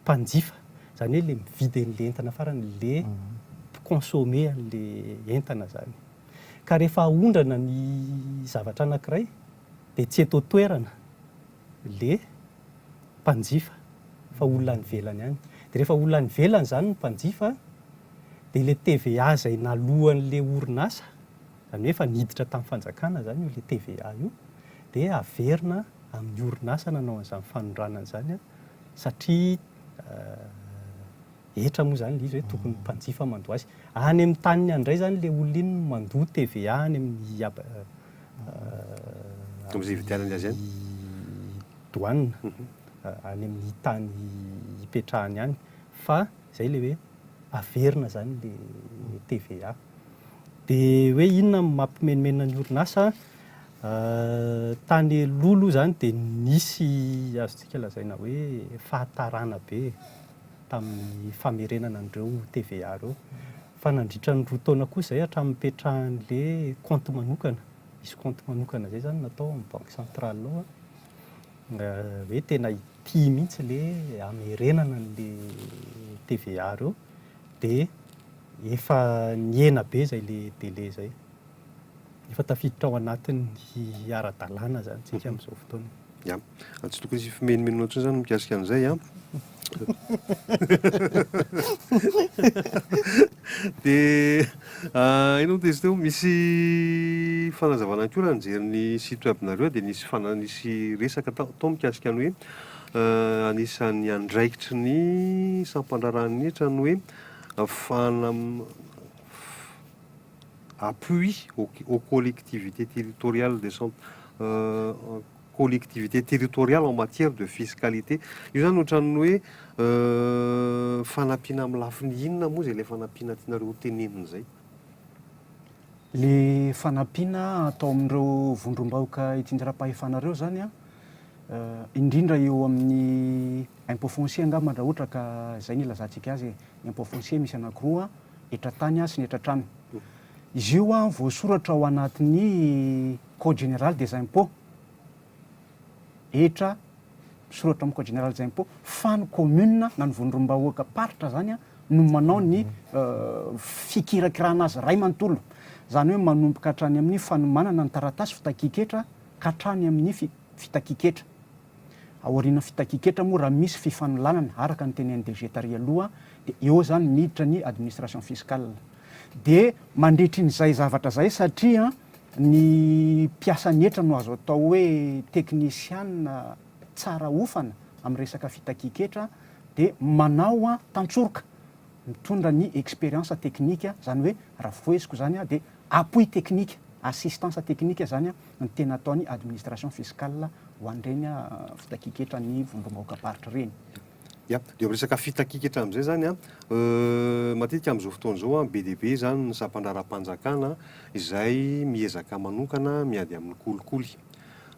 mpanjifa zany hoe le mividy an'le entana farany le consommer an'le entana zany ka rehefa ahondrana ny zavatra anankiray dia tsy eto toerana le mpanjifa fa olona any velany ihany dia rehefa olona any velany zany ny mpanjifa dia le TVA izay nalohan'le orinasa zany hoe efa niditra tamin'ny fanjakana zany io le TVA io dia averina amin'ny orinasa nanao an'izany fanondranana izany a satria hetra moa zany le izy hoe tokony mpanjifa mandoa azy any amin'ny taniny andray zany le olona iny mandoa TVA any amin'ny douane any amin'ny tany hipetrahany any fa izay le hoe averina zany le TVA dia hoe inona mampimenimenina ny orinasa tany lolo zany dia nisy azontsika lazaina hoe fahatarana be tamin'ny famerenana an'ireo TVA reo fa nandritra ny 2 taona kosa izay hatramin'ny mipetrahan'le compte manokana misy compte manokana zay zany natao amin'ny banque centrale ao hoe tena ity mihitsy le amerenana an'le TVA reo dia efa niena be zay le délai zay efa tafiditra ao anatin'ny ara-dalàna zany tsika amin'izao fotoana. Ya, tsy tokony isy fimenimenina ohatrany zany mikasika an'izay a. Dia ino tez teo misy fanazavana koa raha nijeriny site webnareo dia nisy resaka tao mikasika ny hoe anisan'ny andraikitry ny sampandrarany hetra ny hoe appui aux collectivités territoriales collectivité territoriale en matière de fiscalité. Io zany ohatran'ny hoe fanampiana amin'ny lafiny inona moa zay ilay fanampiana tianareo tenenina zay? Le fanampiana atao amin'ireo vondrom-bahoaka itindram-pahefanareo zany a indrindra eo amin'ny impôt foncier angamba raha ohatra ka izay ny ilazantsika azy impôt foncier misy anankiroa etra-tany sy ny etra-trano. Izy io a voasoratra ao anatin'ny code général des impôts soratra amin'ny code général des impôts fa ny commune na ny vondrom-bahoaka paritra zany a no manao ny fikirakirana azy ray manontolo. Zany hoe manomboka hatrany amin'ny fanomanana ny taratasy fitakiketra ka hatrany amin'ny fitakiketra. Aoriana fitakiketra moa raha misy fifanolanana araka ny tenenin'ny DG tary aloha dia eo zany miditra ny administration fiscale. Dia mandritry n'izay zavatra zay satria ny mpiasany etra no azo atao hoe teknisiana tsara ofana amin'ny resaka fitakiketra dia manao a tantsoroka mitondra ny expérience teknika zany hoe raha foeziko zany a dia appui technique assistance technique zany a ny tena ataony administration fiscale ho an'ireny fitakiketra ny vondrom-bahoaka paritra reny. Ia, dia resaka fitakiketra amin'izay zany a matetika amin'izao fotoana izao a be dia be zany ny sampandraram-panjakana izay miezaka manokana miady amin'ny kolikoly.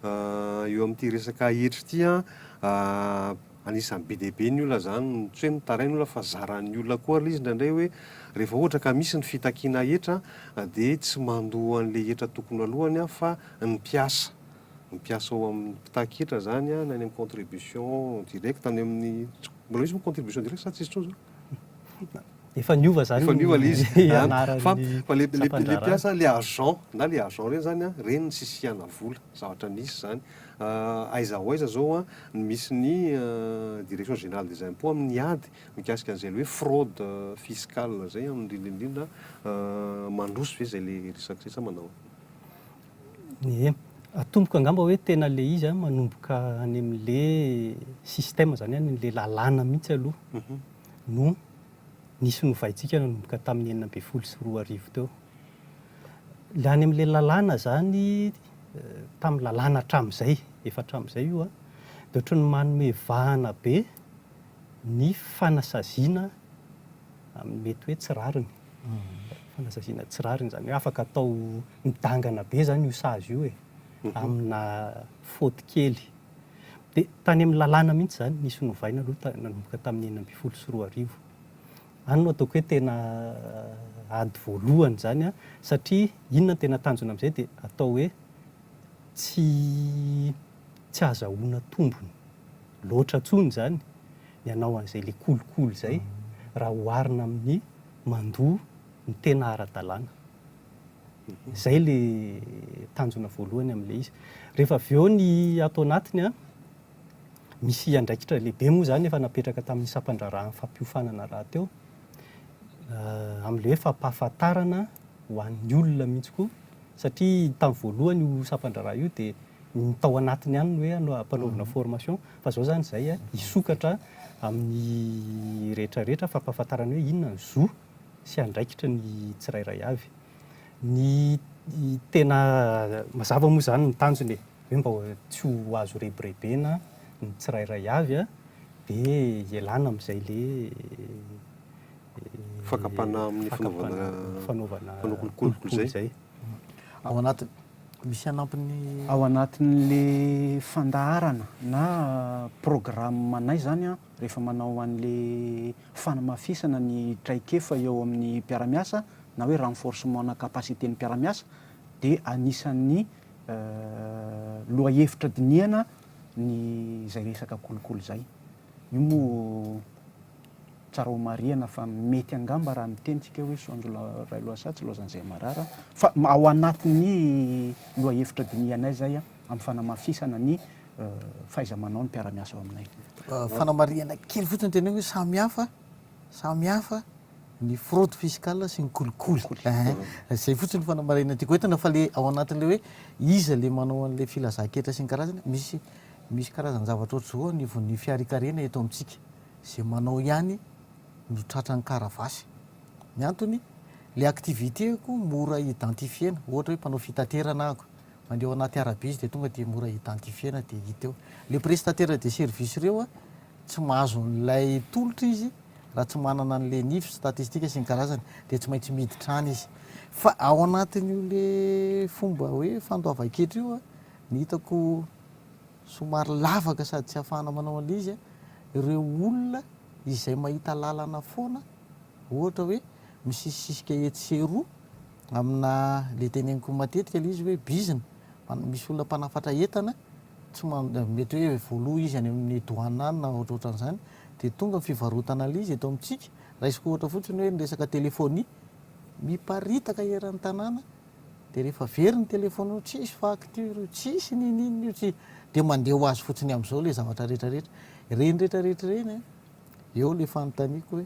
Eo amin'ity resaka hetra ity a anisan'ny be dia be ny olona zany tsy hoe mitarainy olona fa zaran'ny olona koa izy indraindray hoe rehefa ohatra ka misy ny fitakiana hetra dia tsy mandoa an'ilay hetra tokony alohany a fa ny mpiasa ao amin'ny mpitaky hetra zany a na any amin'ny contribution directe any amin'ny mbola misy moa contribution directe sa tsisy intsony zao efa niova zany efa niova le izy fa le sampandrarana. mpiasa le agent na le agent reny zany a reny ny sisihana vola zavatra nisy zany aiza ho aiza zao a misy ny direction générale des impôts amin'ny ady mikasika an'izay le hoe fraude fiscale zay indrindra mandroso ve zay le resaky rehetra manao. Atomboka angamba hoe tena le izy a manomboka any amin'le système zany any le lalàna mihitsy aloha no nisy novaintsika nanomboka tamin'ny 2014 teo. Le any amin'le lalàna zany tamin'ny lalàna hatramin'izay efa hatramin'izay io a dia ohatry ny manome vahana be ny fanasaziana mety hoe tsirariny. Fanasaziana tsirariny zany hoe afaka atao midangana be zany io sazy io amina faute kely. Dia tany amin'ny lalàna mihitsy zany nisy novaina aloha nanomboka tamin'ny 2014. Any no ataoko hoe tena ady voalohany zany a satria inona tena tanjona amin'izay dia atao hoe tsy azahoana tombony loatra tsony zany ny anao an'izay le kolikoly zay raha oharina amin'ny mandoa ny tena ara-dalàna. Zay le tanjona voalohany amin'ilay izy. Rehefa avy eo ny ato anatiny a misy andraikitra lehibe moa zany efa napetraka tamin'ny sampandrarahana fampiofanana raha teo amin'ilay hoe fampahafantarana ho an'ny olona mihitsy koa satria tamin'ny voalohany io sampandraraha io dia ny tao anatiny ihany hoe hampanaovana formation fa zao zany izay a hisokatra amin'ny rehetrarehetra fampahafantarana hoe inona ny zo sy andraikitra ny tsirairay avy. Ny tena mazava moa zany ny tanjony hoe mba tsy ho azo rebirebena ny tsirairay avy a dia ialana amin'izay le fakapana amin'ny fanaovana kolikoly zay. Ao anaty misy anampiny ao anatin'le fandaharana na programme manay zany a rehefa manao an'le fanamafisana ny traikefa eo amin'ny mpiara-miasa na hoe renforcement na capacité ny mpiara-miasa dia anisan'ny lohahevitra dinihana ny zay resaka kolikoly zay. Io moa tsara ho marihana fa mety angamba raha mitenitsika hoe Soanjo Ray Loasatsy Lozanzay Marara fa ao anatin'ny lohahevitra dinihanay zay amin'ny fanamafisana ny fahaiza-manao ny mpiara-miasa ao aminay. Fanamarihana kely fotsiny tena hoe samihafa ny fraude fiscale sy ny kolikoly. Zay fotsiny fanamarihana tiako entana fa le ao anatin'le hoe iza le manao an'le filazan-ketra sy ny karazany misy karazany zavatra ohatry zao ny vony fiarikarena eto amintsika zay manao ihany no tratra ny karavasy. Ny antony le activité-ko mora identifiena ohatra hoe mpanao fitaterana ako mandeha ao anaty arabe izy dia tonga dia mora identifiena dia hita eo. Le prestataire de service ireo a tsy mahazo n'ilay tolotra izy raha tsy manana n'le nify statistika sy ny karazany dia tsy maintsy miditra any izy fa ao anatin'io le fomba hoe fandoava-ketra io a ny hitako somary lavaka sady tsy hahafahana manao an'le izy a ireo olona izay mahita lalana foana ohatra hoe misisisika etseroa amina le teneniko matetika le izy hoe bizina misy olona mpanafatra entana tsy mety hoe voaloha izy any amin'ny douane any na ohatrohatran'izany dia tonga fivarotana le izy eto amintsika raisiko ohatra fotsiny hoe nyresaka telefonia miparitaka eran'ny tanàna dia rehefa very ny telefona tsisy facture tsisy ninina io tsy dia mandeha ho azy fotsiny amin'izao le zavatra rehetrarehetra reny rehetrarehetra reny eo le fanontaniako hoe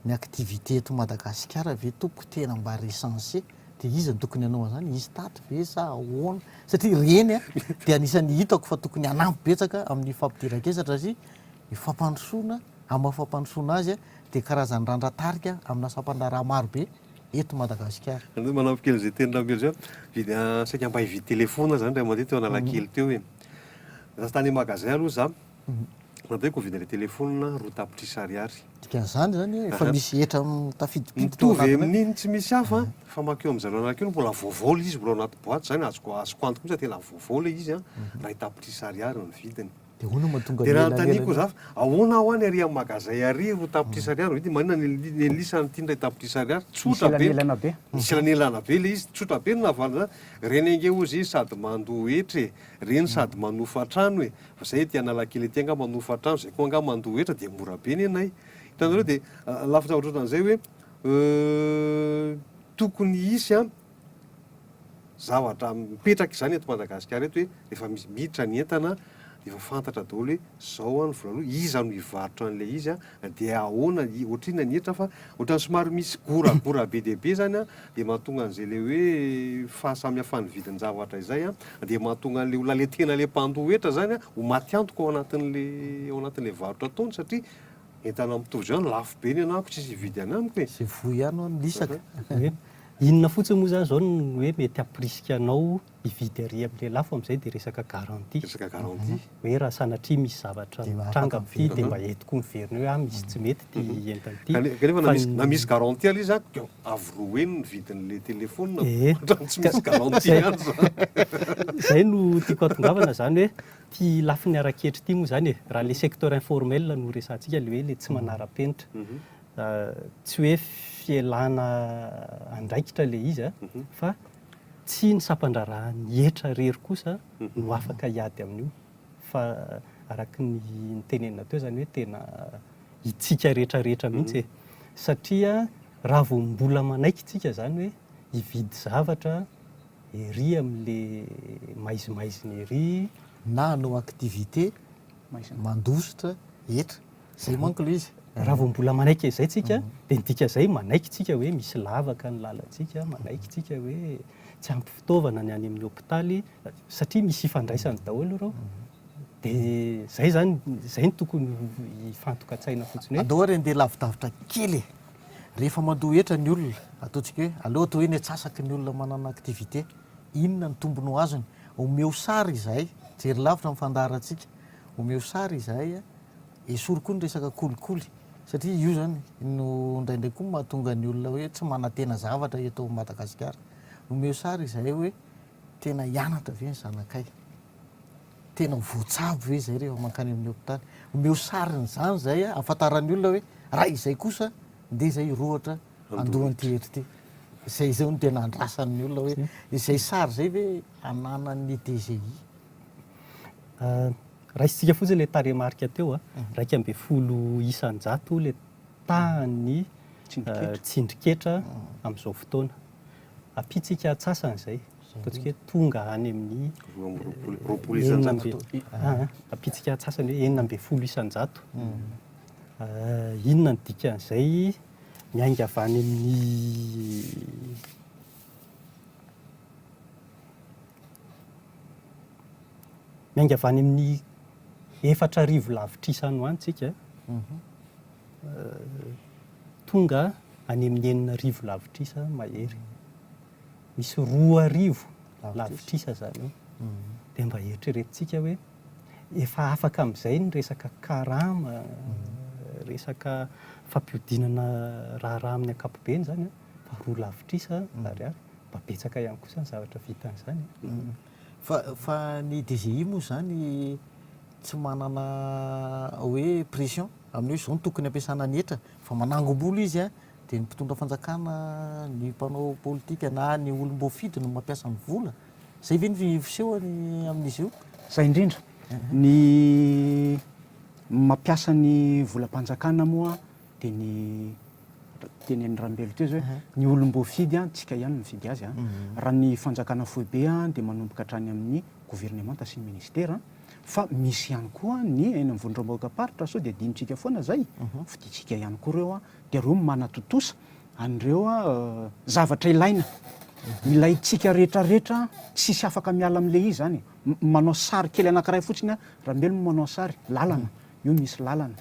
ny activité eto Madagasikara ve tompoko tena mba recensé dia izy ny tokony hanao an'izany izy taty ve sa ahoana satria reny dia anisan'ny hitako fa tokony hanampy betsaka amin'ny fampidiran-kesatra sy ny fampandrosoana amin'ny fampandrosoana azy dia karazany randran-tarika amina sampan-daraha marobe eto Madagasikara. Manampy kely zay teny Ramelo zay vidy saika mba hividy telefona zany raha mandeha teo Analakely teo hoe za tany magasin aloha za natao hoe vidy le telefona roa tapitrisa ariary. Dikan'izany zany efa misy etra tafidipity mitovy amin'iny tsy misy hafa fa makeo amin'izareo Analakely mbola vaovao le izy mbola anaty boaty zany azoko antoka mihitsy tena vaovao le izy raha tapitrisa ariary ny vidiny. Dia hono mahatonga dia raha notaniko za ahoana ho any ary amin'ny magasin ary roa tapitrisa ariary vidy manina ny lisany ity ndray tapitrisa ariary tsotra be misy elanelana be le izy tsotra be no navalina reny ange ozy izy sady mandoa hetra reny sady manofa trano e fa zay ty Analakely ty anga manofa trano zay koa anga mandoa hetra dia mora be ny anay hitanareo dia lafitra ohatran'izay hoe tokony isy zavatra mipetraka izany eto Madagasikara eto hoe rehefa misy miditra ny entana efa fantatra daholo hoe zao ny vola iza no hivarotra an'le izy dia ahoana ohatrina ny hetra fa ohatran'ny somary misy goragora be dia be zany dia mahatonga an'izay le hoe fahasamihafany vidin'ny zavatra izay dia mahatonga an'le olona le tena le mpandoa hetra zany ho maty antoka ao anatin'le varotra ataony satria entana mitovy zany lafo be ny anako tsisy hividy anamiko e zay voy ihany ao nisaka inona fotsiny moa zany zao ny hoe mety hampirisika anao hividy ary amin'le lafo amin'izay dia resaka garantie hoe raha sanatria misy zavatra tranga amin'ity dia mba etiko miverina hoe misy tsy mety ty entana ity kanefa na misy garantie ala izy avoroa eny ny vidin'le telefona tsy misy garantie any zay no tiako atongavana zany hoe ty lafi ny araketry ity moa zany raha le secteur informel no resantsika le hoe le tsy manara-penitra tsy hoe fielana andraikitra le izy fa tsy ny sampan-draraha ny etra rery kosa no afaka hiady amin'io fa araka ny tenenina teo zany hoe tena itsika rehetrarehetra mihitsy satria raha vao mbola manaiky itsika zany hoe hividy zavatra ery amin'le maizimaiziny ery na hanao activité mandositra etra zay manko le izy raha vao mbola manaiky izay tsika dia nidika izay manaiky tsika hoe misy lavaka ny lalantsika manaiky tsika hoe tsy ampy fitaovana ny any amin'ny hôpitaly satria misy ifandraisany daholo reo dia zay zany zay ny tokony hifantokan-tsaina fotsiny hoe andao ary andeha lavidavitra kely rehefa mandoa hetra ny olona ataontsika hoe aleo atao hoe ny atsasaky ny olona manana activité inona ny tombony ho azony omeo sary izahay jery lavitra amin'ny fandaharantsika omeo sary izahay esory koa ny resaka kolikoly satria io zany no indraindray koa mahatonga ny olona hoe tsy manantena zavatra eto Madagasikara omeo sary izahay hoe tena hianatra ve ny zanakay tena voatsabo ve zay rehefa mankany amin'ny hôpitaly omeo saryn'izany zay ahafantaran'ny olona hoe raha izay kosa ndeha zay rohatra andohan'ity hetra ity zay zao no tena andrasan'ny olona hoe izay sary zay ve ananan'ny DGI raha isitsika fotsiny le taremarika teo raika ambe folo isan-jato le tahany tsindriketra amin'izao fotoana ampitsika atsasany zay ataontsika hoe tonga any amin'ny ampitsika atsasany hoe 9 isan-jato inona ny dikan'izay miainga avy any amin'ny miainga avy any amin'ny 4,000 lavitrisa no antsika tonga any amin'ny 9,000 lavitrisa mahery misy 2,000 lavitrisa zany dia mba eritreretintsika hoe efa afaka amin'izay ny resaka karama resaka fampiodinana raha amin'ny ankapobeny zany fa roa lavitrisa ary mba betsaka ihany koa zany zavatra vitan'izany. Fa ny DGI moa zany tsy manana hoe pression amin'ny hoe zao no tokony ampiasana ny hetra fa manangom-bolo izy a dia ny mpitondra fanjakana ny mpanao politika na ny olom-boafidy no mampiasa ny vola. Zay ve ny fisehony amin'izy io? Zay indrindra ny mampiasa ny volam-panjakana moa dia ny tenen'ny Rambelo teo zao hoe ny olom-boafidy a tsika ihany mifidy azy a. Raha ny fanjakana foibe a dia manomboka hatrany amin'ny gouvernemanta sy ny ministera fa misy ihany koa ny eny amin'ny vondromboakaparitra sao dia dinitsika foana zay fiditsika ihany koa ireo a dia ireo manatotosa an'ireo a zavatra ilaina ilaintsika rehetrarehetra tsisy afaka miala amin'ilay izy zany manao sary kely anankiray fotsiny a Rambelo manao sary lalana io misy lalana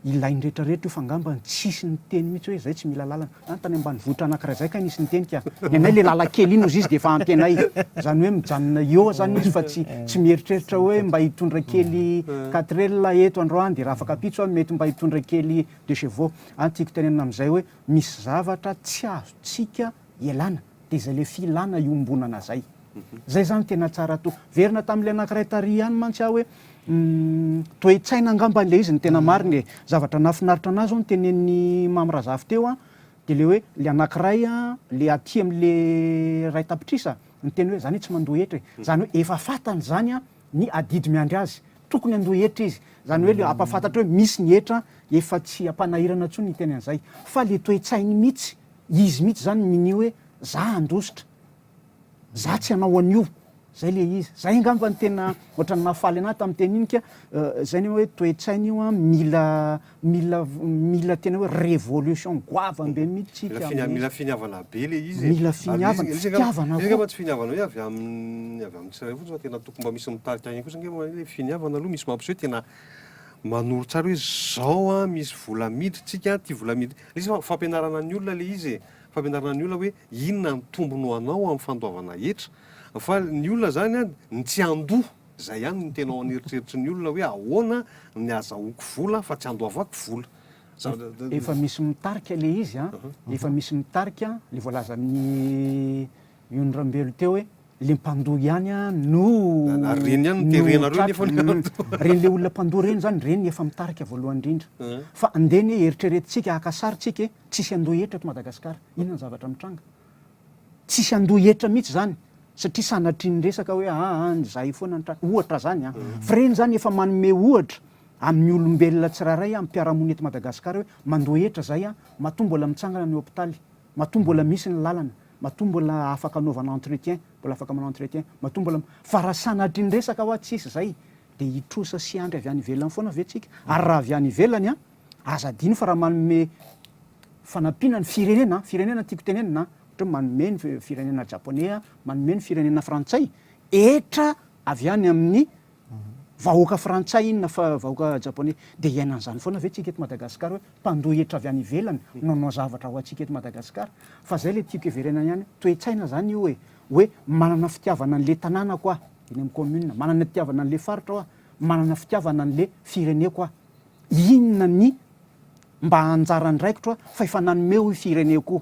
ilainy rehetrarehetra io fa angamba tsisy ny teny mihitsy hoe zay tsy mila lalana tany ambany vohitra anankiray zay ka nisy ny teny ka ny anay le lala kely iny ozy izy dia efa antenay zany hoe mijanona eo zany izy fa tsy mieritreritra hoe mba hitondra kely 4 la eto androany dia raha afaka pitso mety mba hitondra kely 2 chevaux tiako tenenina amin'izay hoe misy zavatra tsy azontsika ialana dia izay le filana iombonana zay zany tena tsara to verina tamin'ilay anankiray tary ihany mantsy aho hoe toe-tsaina angamba le izy ny tena mariny zavatra nafinaritra anazy ny tenen'ny Mamrazafy teo a dia le hoe le anankiray a le aty amin'le ray tapitrisa ny teny hoe zany tsy mandoa hetra zany hoe efa fatany zany a ny adidy miandry azy tokony andoa hetra izy zany hoe le ampafantatra hoe misy ny hetra efa tsy ampanahirana ntsony ny teny an'izay fa le toe-tsainy mihitsy izy mihitsy zany minio hoe za andositra za tsy hanao an'io zay le izy zay angamba ny tena ohatrany nafaly anahy tamin'ny teny iny ka zay ny hoe toe-tsaina io a mila tena hoe révolution goavambe mihitsy mila finiavana be le izy mila finiavana fitiavana koa tsy finiavana hoe avy amin'ny tsirairay fotsiny fa tena tokony mba misy mitarika agny kosa le finiavana aloha misy mampiseho tena manoro tsara hoe zao a misy vola miditra tsika ty vola miditra izy fampianarana ny olona le izy fampianarana ny olona hoe inona ny tombony ho anao amin'ny fandoavana hetra fa ny olona zany a ny tsy andoha zay ihany ny tena ao an'eritreritry ny olona hoe ahoana ny azahoako vola fa tsy andoavako vola efa misy mitarika le izy a efa misy mitarika le voalaza amin'ny Iony Rambelo teo hoe le mpandoha ihany a no reny ihany ny terenareo nefa reny le olona mpandoha reny zany reny efa mitarika voalohany indrindra fa andeny eritreretintsika akasarytsika tsisy andoha hetra eto Madagasikara inona ny zavatra mitranga tsisy andoha hetra mihitsy zany satria sanatriany resaka hoe zay foana ny ohatra zany a fa reny zany efa manome ohatra amin'ny olombelona tsiraray amin'ny mpiarahamony eto Madagasikara hoe mandoha hetra zay a matoa mbola mitsangana ny hôpitaly matoa mbola misy ny lalana matoa mbola afaka anaovana entretien mbola afaka manao entretien matoa mbola fa raha sanatriany resaka ho tsisy zay dia hitrosa sy andry avy any ivelany foana vetsika ary raha avy any ivelany a azadiny fa raha manome fanampina ny firenena tiako tenenina ohatra manome ny firenena japonais manome ny firenena frantsay etra avy any amin'ny vahoaka frantsay iny na fa vahoaka japonais dia iainan'izany foana ve tsika eto Madagasikara hoe mpandoha hetra avy any ivelany nanao zavatra ho antsika eto Madagasikara fa zay le tiako heverena ihany toe-tsaina zany io hoe manana fitiavana an'le tanàna koa eny amin'ny commune manana fitiavana an'le faritra oa manana fitiavana an'le fireneko a inona ny mba anjara ndraikitra fa efa nanomeo fireneko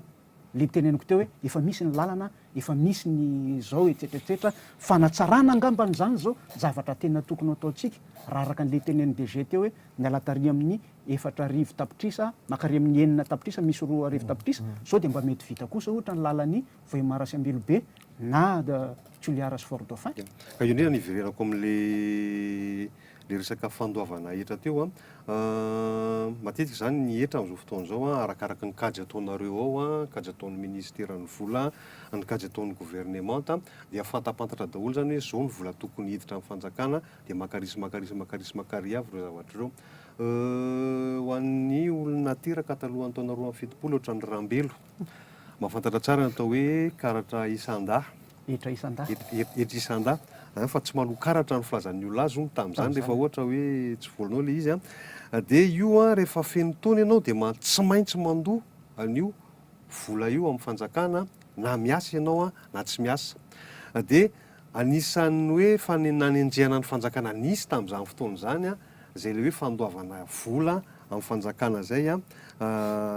le teneniko teo hoe efa misy ny lalana efa misy ny zao etsetretsetra fanatsarana angambany zany zao zavatra tena tokony ataotsika raha araka an'le tenen'ny DG teo hoe miala tary amin'ny 4 arivo tapitrisa makary amin'ny 9 tapitrisa misy 2 arivo tapitrisa sao dia mba mety vita kosa ohatra ny lalany Vohemara sy Ambelobe na Toliara sy Fort Dauphin ka io ndrena niverenako amin'le resaka fandoavana hetra teo matetika zany ny hetra amin'izao fotoana zao arakaraka ny kajy ataonareo ao kajy ataon'ny ministeran'ny vola ny kajy ataon'ny gouvernemanta dia fantapantatra daholo zany hoe zao ny vola tokony hiditra amin'ny fanjakana dia makarisy avy ireo zavatra ireo ho an'ny olona teraka talohan'ny taona 2017 ohatra ny Rambelo mahafantatra tsara ny atao hoe karatra isan-da etra isan-da fa tsy maloha karatra ny filazan'ny olona azy tamin'izany rehefa ohatra hoe tsy volanao le izy dia io rehefa feno taona ianao dia tsy maintsy mandoha an'io vola io amin'ny fanjakana na miasa ianao na tsy miasa dia anisan'ny hoe nanenjehana ny fanjakana nisy tamin'izany fotoana izany zay le hoe fandoavana vola amin'ny fanjakana zay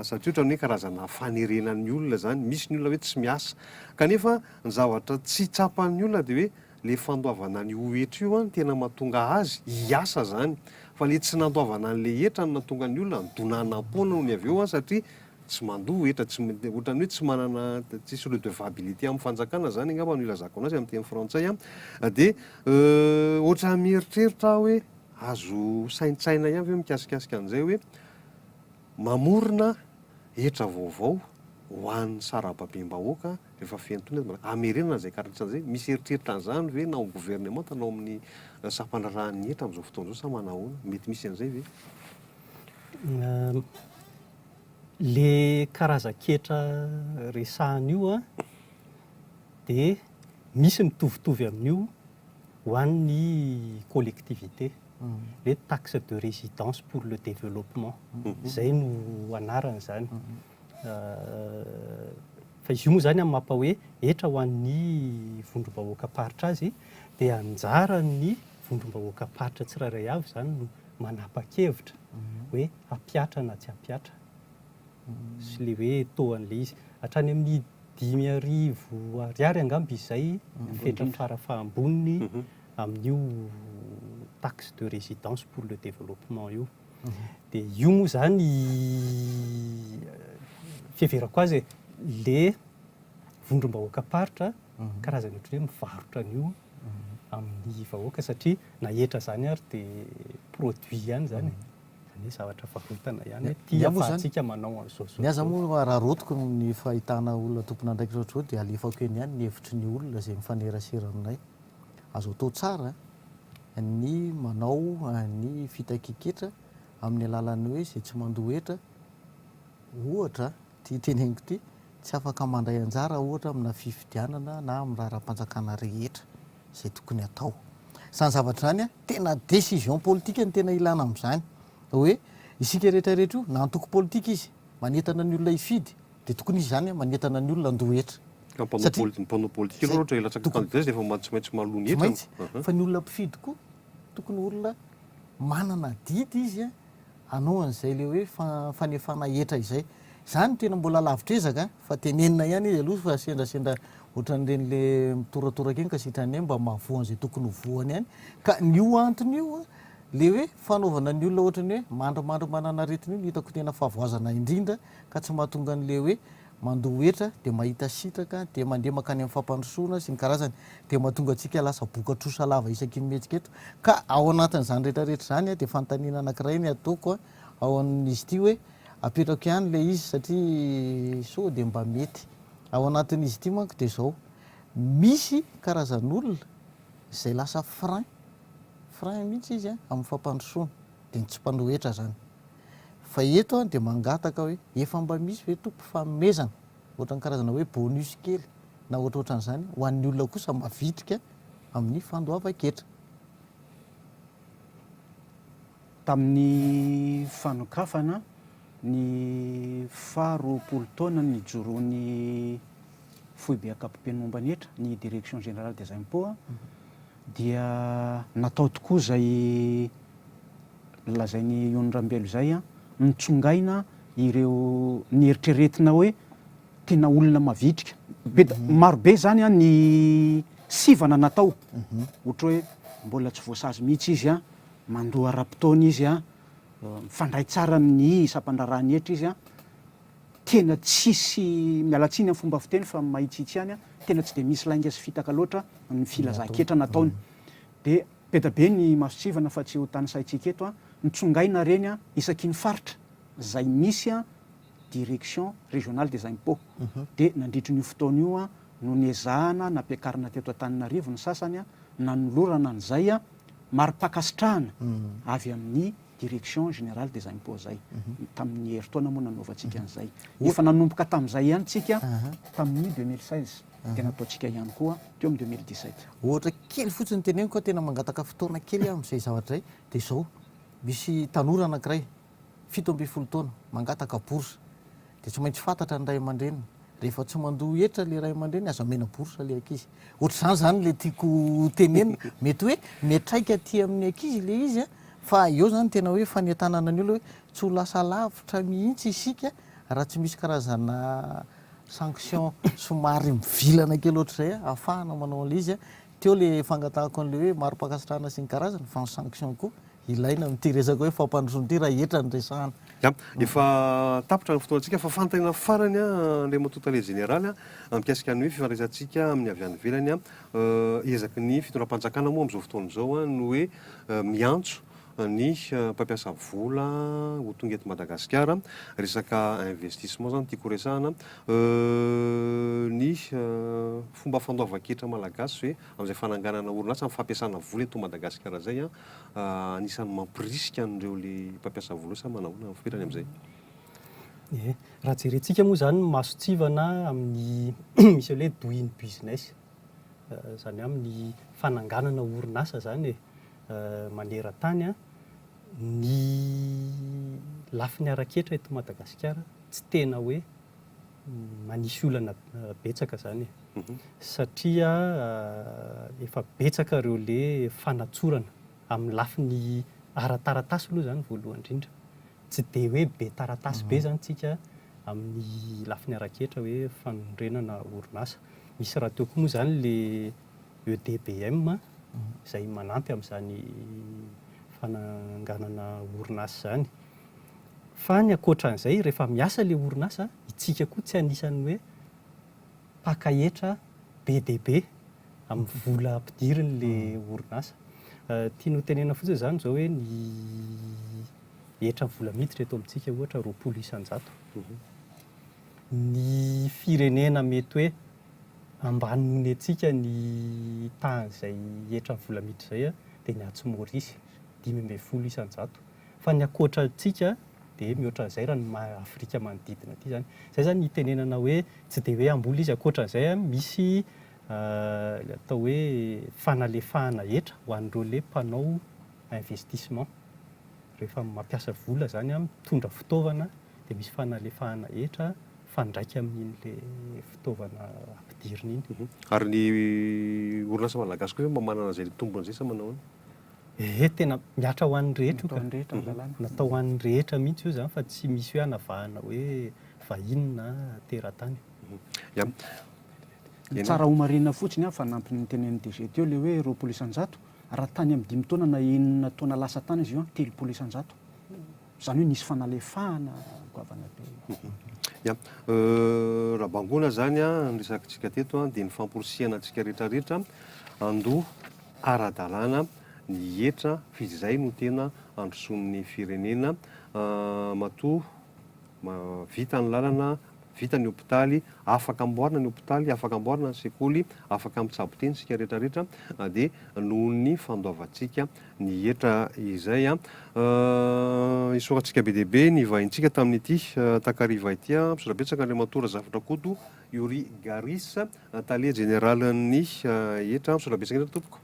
satria ohatrany hoe karazana fanerenan'ny olona zany, misy ny olona hoe tsy miasa kanefa ny zavatra tsy tsapan'ny olona dia hoe le fandoavana ny ohetra io tena mahatonga azy hiasa zany, fa le tsy nandoavana an'le hetra no natonga ny olona donanam-poana no ny avy eo satria tsy mandoa hetra, ohatrany hoe tsy manana tsisy redevabilité amin'ny fanjakana zany angamba no ilazako anazy amin'ny teny frantsay dia ohatra mieritreritra hoe azo saintsaina ihany hoe mikasikasika an'izay hoe mamorona hetra vaovao ho an'ny sarababem-bahoaka rehefa fenotony amerenana zay karatra zay, misy eritreritra an'izany hoe na ao gouvernement na ao amin'ny sampandrarahan'ny hetra amin'izao fotoana zao sa manahoana, mety misy an'izay ve? Le karazan-ketra resahan'io dia misy mitovitovy amin'io ho an'ny collectivité, le taxe de résidence pour le développement, zay no anarany zany. Fa izy io moa zany amin'ny mapa hoe hetra ho an'ny vondrom-bahoaka paritra azy dia anjaran'ny vondrom-bahoaka paritra tsirairay avy zany no manapa-kevitra hoe hampiatra na tsy hampiatra sy le hoe toan'le izy hatrany amin'ny 5,000 ariary angamba izay fetra farafahamboniny amin'io taxe de résidence pour le développement io. Dia io moa zany fiheverako azy le vondrom-bahoaka paritra karazany ohatry hoe mivarotra an'io amin'ny vahoaka satria na hetra zany ary dia produit ihany zany, zany hoe zavatra varotana ihany hoe tia afahantsika manao an'izao. Ny aza moa raha rotiko ny fahitana olona tompona andraiky ohatr'izao dia alefako eny ihany ny hevitry ny olona izay mifanerasera aminay. Azo atao tsara ny manao ny fitakiaketra amin'ny alalan'ny hoe izay tsy mandoa hetra, ohatra ty teneniko ty tsy afaka mandray anjara ohatra amina fifidianana na amin'ny raharam-panjakana rehetra izay tokony atao. Izany zavatra zany tena décision politique ny tena ilana amin'izany hoe isika rehetrarehetra io na antoko politika izy manentana ny olona hifidy dia tokony izy zany manentana ny olona andoa hetra. Mpanao politika aloha ohatra ilatsaka candidat dia efa tsy maintsy malony hetra. Fa ny olona mpifidy koa tokony olona manana didy izy hanao an'izay le hoe fanefana hetra izay. Zany tena mbola lavitra ezaka fa tenenina ihany izy aloha fa sendrasendra ohatran'ireny le mitoratoraka eny ka sitrany mba mahavoany izay tokony voany ihany. Ka nio antony io le hoe fanaovana ny olona ohatrany hoe mandramandry manana aretiny io no hitako tena fahavoazana indrindra ka tsy mahatonga an'le hoe mandoa hetra dia mahita sitraka dia mandeha makany amin'ny fampandrosoana sy ny karazany dia mahatonga antsika lasa bokatrosa lava isaky ny mihetsika eto. Ka ao anatin'izany rehetrarehetra zany dia fanontaniana anankiray ny ataoko ao amin'izy ity hoe apetrako ihany le izy satria sao dia mba mety. Ao anatin'izy ity manko dia zao misy karazan'olona izay lasa frein mihitsy izy amin'ny fampandrosoana dia tsy mpandoa hetra zany. Fa eto dia mangataka hoe efa mba misy hoe tompo fanomezana ohatran'ny karazana hoe bonus kely na ohatrohatran'izany ho an'ny olona kosa mavitrika amin'ny fandoavan-ketra. Tamin'ny fanokafana ny faha-roapolo taona ny joroan'ny foibe ankapobeny momba ny hetra ny direction générale des impôts dia natao tokoa zay lazainy Onirambelo zay nitsongaina ireo ny eritreretina hoe tena olona mavitrika marobe zany ny sivana natao ohatra hoe mbola tsy voasazy mihitsy izy mandoa ara-potoana izy mifandray tsara amin'ny sampandrarahany hetra izy tena tsisy mialatsiny amin'ny fomba fiteny fa mahitsitsy ihany tena tsy dia misy lainga sy fitaka loatra ny filazan-ketra nataony dia betabe ny masosivana fa tsy ho tany saitsika eto nitsongaina reny isaky ny faritra zay misy direction régionale des impôts dia nandritry n'io fotoana io no niezahana nampiakarina teto Antananarivo ny sasany nanolorana an'izay mari-pakasitrahana avy amin'ny direction générale des impôts zay tamin'ny herintaona moa nanaovantsika an'izay efa nanomboka tamin'izay ihany tsika tamin'ny 2016 dia nataontsika ihany koa teo amin'ny 2017. Ohatra kely fotsiny teneniko tena mangataka fotoana kely amin'izay zavatra zay dia zao misy tanora anankiray 17 taona mangataka bourse dia tsy maintsy fantatra ny ray aman-dreniny rehefa tsy mandoa hetra le ray aman-dreny aza mena bourse le ankizy. Ohatr'izany zany le tiako tenenina mety hoe miatraika aty amin'ny ankizy le izy fa eo zany tena hoe fanentanana ny olo hoe tsy ho lasa lavitra mihitsy isika raha tsy misy karazana sanction somary mivilana kely ohatr'izay ahafahana manao an'le izy teo le fangatahako an'le hoe maro-pakasitrahana sy ny karazany fa ny sanction koa ilaina mity resaka hoe fampandrosoana ty raha etra ny resahana. Efa tapitra ny fotoantsika fa fanontaniana farany le matotale généraly mikasika ny hoe fifandraisantsika amin'ny avy any ivelany ezaky ny fitondram-panjakana moa amin'izao fotoana izao no hoe miantso ny mpampiasa vola ho tonga eto Madagasikara, resaka investissement zany tiako resahana, ny fomba fandoavan-ketra malagasy hoe amin'izay fananganana orinasa amin'ny fampiasana vola eto Madagasikara zay anisan'ny mampirisika an'ireo le mpampiasa vola sa manahoana firany amin'izay. Raha jerentsika moa zany masotsivana amin'ny misy hoe doing business, zany amin'ny fananganana orinasa zany maneran-tany ny lafiny araketra eto Madagasikara tsy tena hoe manisy olana betsaka zany satria efa betsaka ireo le fanatsorana amin'ny lafiny ara-taratasy aloha zany voalohany indrindra, tsy dia hoe be taratasy be zany tsika amin'ny lafiny araketra hoe fanorenana orinasa. Misy raha teo koa moa zany le EDBM izay manampy amin'izany fananganana orinasa zany. Fa ny ankoatran'izay rehefa miasa le orinasa, itsika koa tsy anisan'ny hoe mpakahetra be dia be amin'ny vola ampidiriny le orinasa. Tiany ho tenena fotsiny zany zao hoe ny hetra vola miditra eto amintsika ohatra 20%. Ny firenena mety hoe ambany nohony antsika ny tahan'izay hetra vola miditra izay dia ny Antsimôrisy 5% fa ny ankoatra antsika dia mihoatra an'izay raha ny Afrika manodidina aty zany. Izay zany itenenana hoe tsy dia hoe ambola izy, ankoatra an'izay misy atao hoe fanalefahana hetra ho an'ireo le mpanao investissement. Rehefa mampiasa vola zany mitondra fitaovana dia misy fanalefahana hetra fandraika amin'in'le fitaovana ampidiriny iny. Ary ny orinasa malagasy koa manana izay tombony izay sa manao tena miatra ho an'ny rehetra natao ho an'ny rehetra mihitsy io zany fa tsy misy hoe hanavahana hoe vahiny na teratany. Tsara homarina fotsiny fa nampy ny tenen'ny DG teo le hoe 20% raha tany amin'ny 5 taona na 9 taona lasa tany izy io 3%. Zany hoe nisy fanalefahana goavana be. Raha bangona zany ny resakitsika teto dia ny famporisiana antsika rehetrarehetra andoha ara-dalàna ny hetra fizay no tena androsoan'ny firenena matoa vita ny lalana, vita ny hôpitaly, afaka amboarina ny hôpitaly, afaka amboarina ny sekoly, afaka mitsabo-teny sika rehetrarehetra dia noho ny fandoavantsika ny hetra izay isorantsika be dia be ny vahintsika tamin'ity takariva ity misora-betsaka Andriamatora Zavatra Koto Yuri Garis tale généralin'ny hetra misora-betsaka indray tompoko.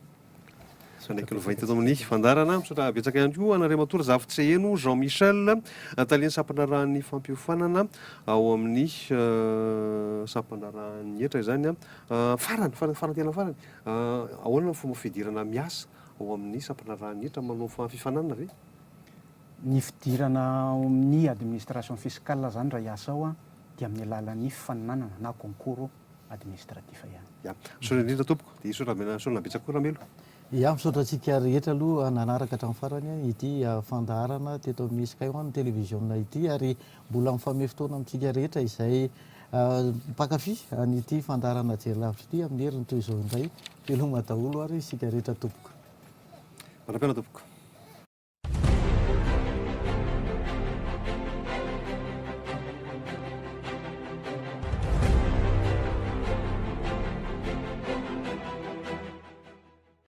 Sanaiky ny vahita tamin'ny fandarana misora-betsaka ihany koa Andriamatora Zavitseheno Jean Michel taliany sampanarahan'ny fampiofanana ao amin'ny sampanarahan'ny hetra izany farany tena farany ahoana ny fomba fidirana miasa ao amin'ny sampanarahan'ny hetra manao fifanana ve? Ny fidirana amin'ny administration fiscale zany raha hiasa ao dia amin'ny alalan'ny fifaninanana na concours administratif ihany. Misaotra indrindra tompoko dia misaotra betsaka koa Ramelo. Misaotra antsika rehetra aloha nanaraka hatramin'ny farany ity fandaharana teto amin'ny Sky One télévision ity ary mbola mifame fotoana amintsika rehetra izay mpakafy an'ity fandaharana jery-lavitra ity amin'ny herin'ny toy izao indray veloma daholo ary isika rehetra tompoko. Manam-piaina tompoko.